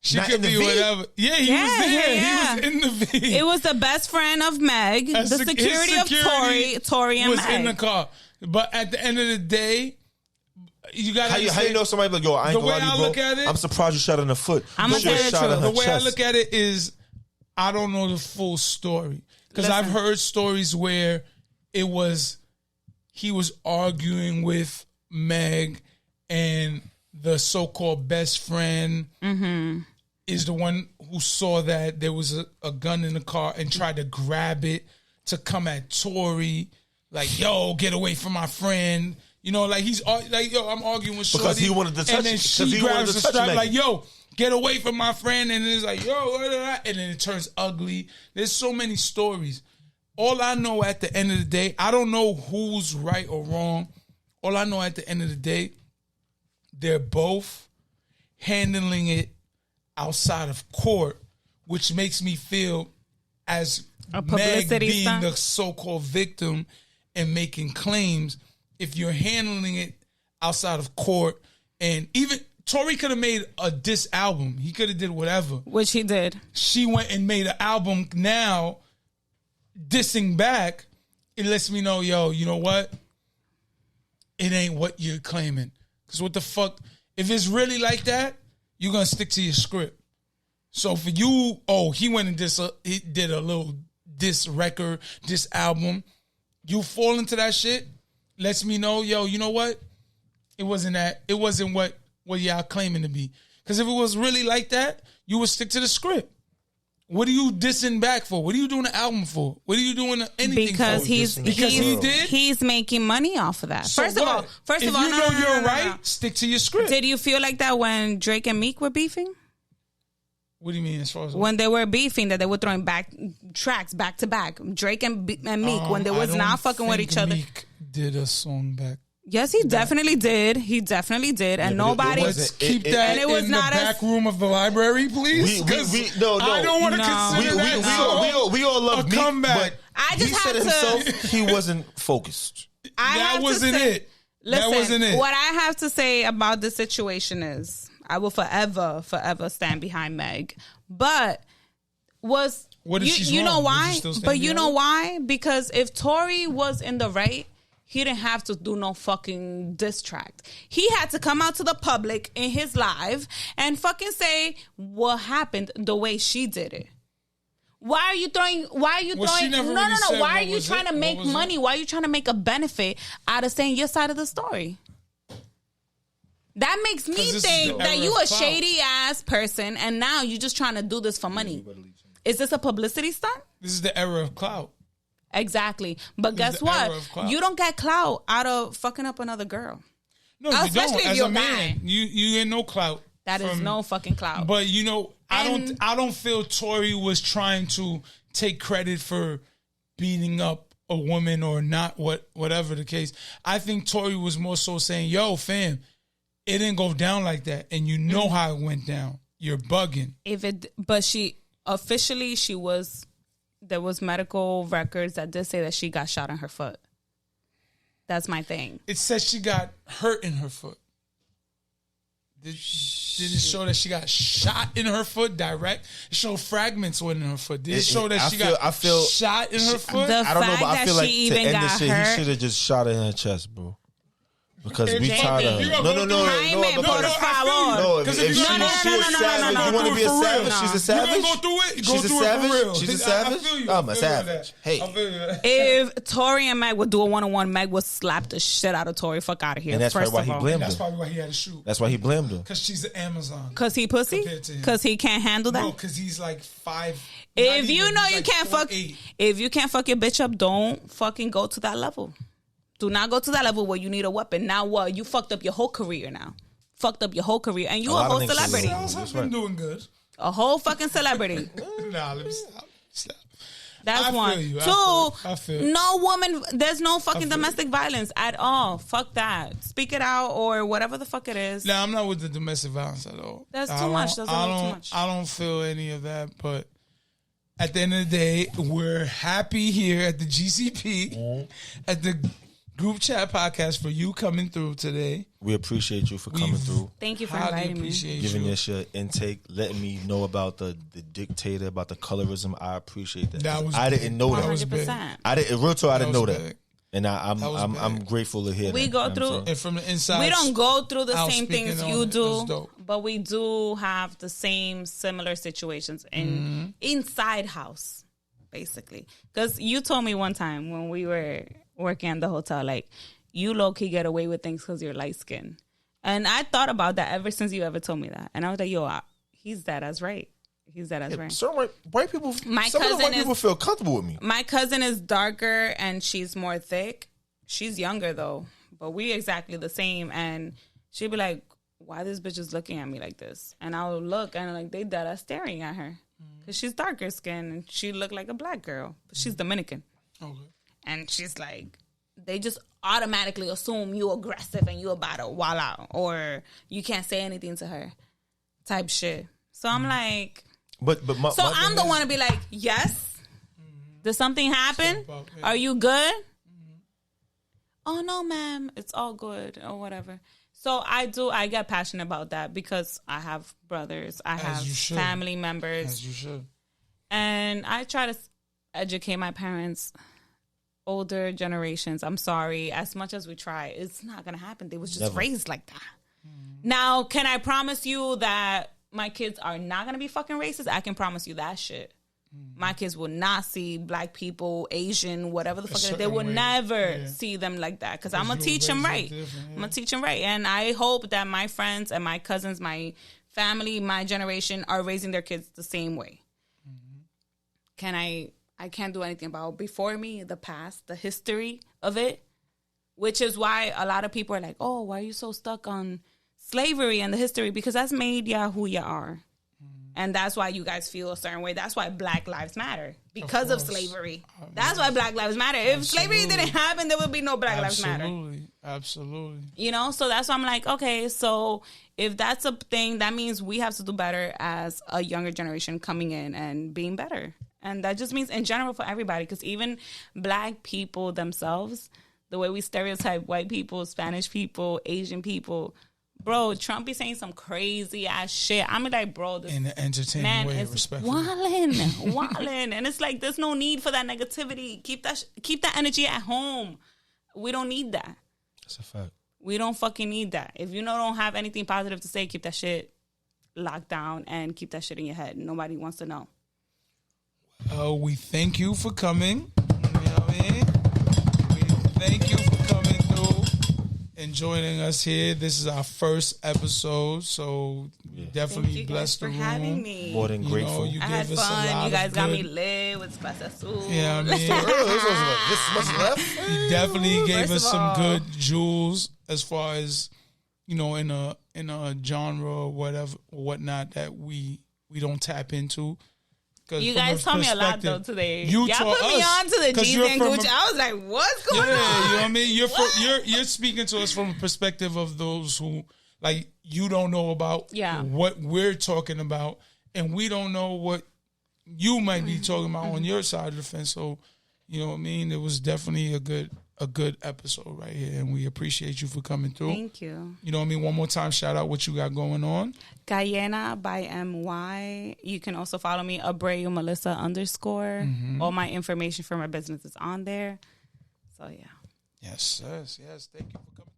She could be whatever. Yeah, he was there. Yeah. He was in the V. It was the best friend of Meg. The security of Tory and was Meg. in the car. But at the end of the day, you got to how you know somebody like, yo, I ain't gonna lie to you, bro. Look at it, I'm surprised you shot her in the foot. I'm gonna tell you the truth. The way I look at it is, I don't know the full story. Because I've heard stories where he was arguing with Meg, and the so-called best friend is the one who saw that there was a gun in the car and tried to grab it to come at Tory, like, yo, get away from my friend. You know, like he's like, yo, I'm arguing with Shorty. Because he wanted to touch, and then she grabs the strap like, yo, get away from my friend. And it's like, yo, and then it turns ugly. There's so many stories. All I know at the end of the day, I don't know who's right or wrong. All I know at the end of the day, they're both handling it outside of court, which makes me feel as Meg being the so-called victim and making claims. If you're handling it outside of court, and even Tory could have made a diss album. He could have did whatever. Which he did. She went and made an album now dissing back. It lets me know, yo, you know what? It ain't what you're claiming. Because what the fuck? If it's really like that, you're going to stick to your script. So for you, he went and he did a little diss record, diss album. You fall into that shit, lets me know, yo, you know what? It wasn't that. It wasn't what y'all claiming to be. Because if it was really like that, you would stick to the script. What are you dissing back for? What are you doing the album for? What are you doing anything because for? He's making money off of that. So first of all, if you know you're right, stick to your script. Did you feel like that when Drake and Meek were beefing? What do you mean as far as when they were beefing, that they were throwing tracks back to back? Drake and Meek when they was not fucking with each other. Meek did a song back. Yes, he definitely did. He definitely did, and nobody keep that in the back room of the library, please. No, I don't want to consider that. We all love Meek, comeback. I just he said himself he wasn't focused. That wasn't it. Listen, that wasn't it. What I have to say about this situation is, I will forever stand behind Meg. But you know why? But you know why? Because if Tory was in the right, he didn't have to do no fucking diss track. He had to come out to the public in his live and fucking say what happened the way she did it. Why are you throwing? No. Why are you trying to make money? Why are you trying to make a benefit out of saying your side of the story? That makes me think that you a shady ass person, and now you're just trying to do this for money. Is this a publicity stunt? This is the era of clout. Exactly. But guess what? You don't get clout out of fucking up another girl. No, you don't. As a man, you ain't no clout. That is no fucking clout. But you know, I don't feel Tory was trying to take credit for beating up a woman or not, whatever the case. I think Tory was more so saying, "Yo, fam, it didn't go down like that, and you know how it went down. You're bugging." There was medical records that did say that she got shot in her foot. That's my thing. It says she got hurt in her foot. Did it show that she got shot in her foot direct? It showed fragments in her foot. Did it show that she got shot in her foot? I don't know, but I feel like to end this shit, he should have just shot her in her chest, bro. Because we tired of No. Because if she's a savage, you want to be a savage? She's a savage? You go through it? She's a savage? She's a savage? I'm a savage. Hey. If Tory and Meg would do a one-on-one, Meg would slap the shit out of Tory. Fuck out of here. And that's why he blamed her. That's probably why he had to shoot. That's why he blamed her. Because she's an Amazon. Because he pussy? Because he can't handle that? No, because he's like 5. If you know you can't fuck, if you can't fuck your bitch up, don't fucking go to that level. Do not go to that level where you need a weapon. Now what? You fucked up your whole career now. Fucked up your whole career. And you a whole celebrity. I've been doing good. A whole fucking celebrity. Nah, let me stop. That's one. Two, no woman, there's no fucking domestic violence at all. Fuck that. Speak it out or whatever the fuck it is. Nah, I'm not with the domestic violence at all. That's too much. That's a little too much. I don't feel any of that, but at the end of the day, we're happy here at the GCP, at the Group Chat Podcast for you coming through today. We appreciate you for coming through. Thank you for inviting me. Giving us your intake, letting me know about the dictator, about the colorism. I appreciate that. I didn't know that. 100%. I didn't know that. And I'm grateful to hear that. We go through, and from the inside, we don't go through the same things you do, but we do have the same similar situations in inside house, basically. Because you told me one time when we were working at the hotel, like, you low-key get away with things because you're light-skinned. And I thought about that ever since you ever told me that. And I was like, yo, he's that as right. He's that as right. Some white people feel comfortable with me. My cousin is darker and she's more thick. She's younger, though. But we exactly the same. And she'd be like, why this bitch is looking at me like this? And I would look and like they dead staring at her. Because she's darker skinned and she looked like a black girl. But she's Dominican. Okay. And she's like, they just automatically assume you aggressive and you about to wall out or you can't say anything to her type shit. So I'm like, I'm the one to be like, yes. Did something happen? Are you good? Oh, no, ma'am. It's all good or whatever. So I get passionate about that because I have brothers. I have family members. As you should. And I try to educate my parents. Older generations, I'm sorry, as much as we try, it's not going to happen. They was just raised like that. Now, can I promise you that my kids are not going to be fucking racist? I can promise you that shit. My kids will not see black people, Asian, whatever the fuck. They will never see them like that because I'm going to teach them right. I'm going to teach them right. And I hope that my friends and my cousins, my family, my generation are raising their kids the same way. I can't do anything about. Before me, the past, the history of it, which is why a lot of people are like, oh, why are you so stuck on slavery and the history? Because that's made you who you are. And that's why you guys feel a certain way. That's why Black Lives Matter. Because of slavery. That's why Black Lives Matter. If slavery didn't happen, there would be no Black Lives Matter. Absolutely. You know, so that's why I'm like, okay, so if that's a thing, that means we have to do better as a younger generation coming in and being better. And that just means in general for everybody. Because even Black people themselves, the way we stereotype white people, Spanish people, Asian people, bro, Trump be saying some crazy ass shit. I'm like, bro, this in an entertaining way, respectfully. Wildin'. And it's like, there's no need for that negativity. Keep that energy at home. We don't need that. That's a fact. We don't fucking need that. If you don't have anything positive to say, keep that shit locked down and keep that shit in your head. Nobody wants to know. We thank you for coming. You know what I mean? We thank you for coming through and joining us here. This is our first episode, so definitely blessed the room. Thank you guys for having me. More than grateful. I had fun. You guys got me lit with Plaza Azul. Yeah, I mean, this much left. You definitely gave us some good jewels as far as, you know, in a genre or whatever, or whatnot that we don't tap into. You guys taught me a lot though today. Y'all put me on to the G's and Gucci. I was like, what's going on? You know what I mean? You're speaking to us from a perspective of those who, like, you don't know about what we're talking about, and we don't know what you might be talking about on your side of the fence. So, you know what I mean? It was definitely a good episode right here, and we appreciate you for coming through. Thank you. You know what I mean? One more time, shout out what you got going on. Guyena by MY. You can also follow me, Abreu Melissa _. All my information for my business is on there. So, yeah. Yes. Thank you for coming.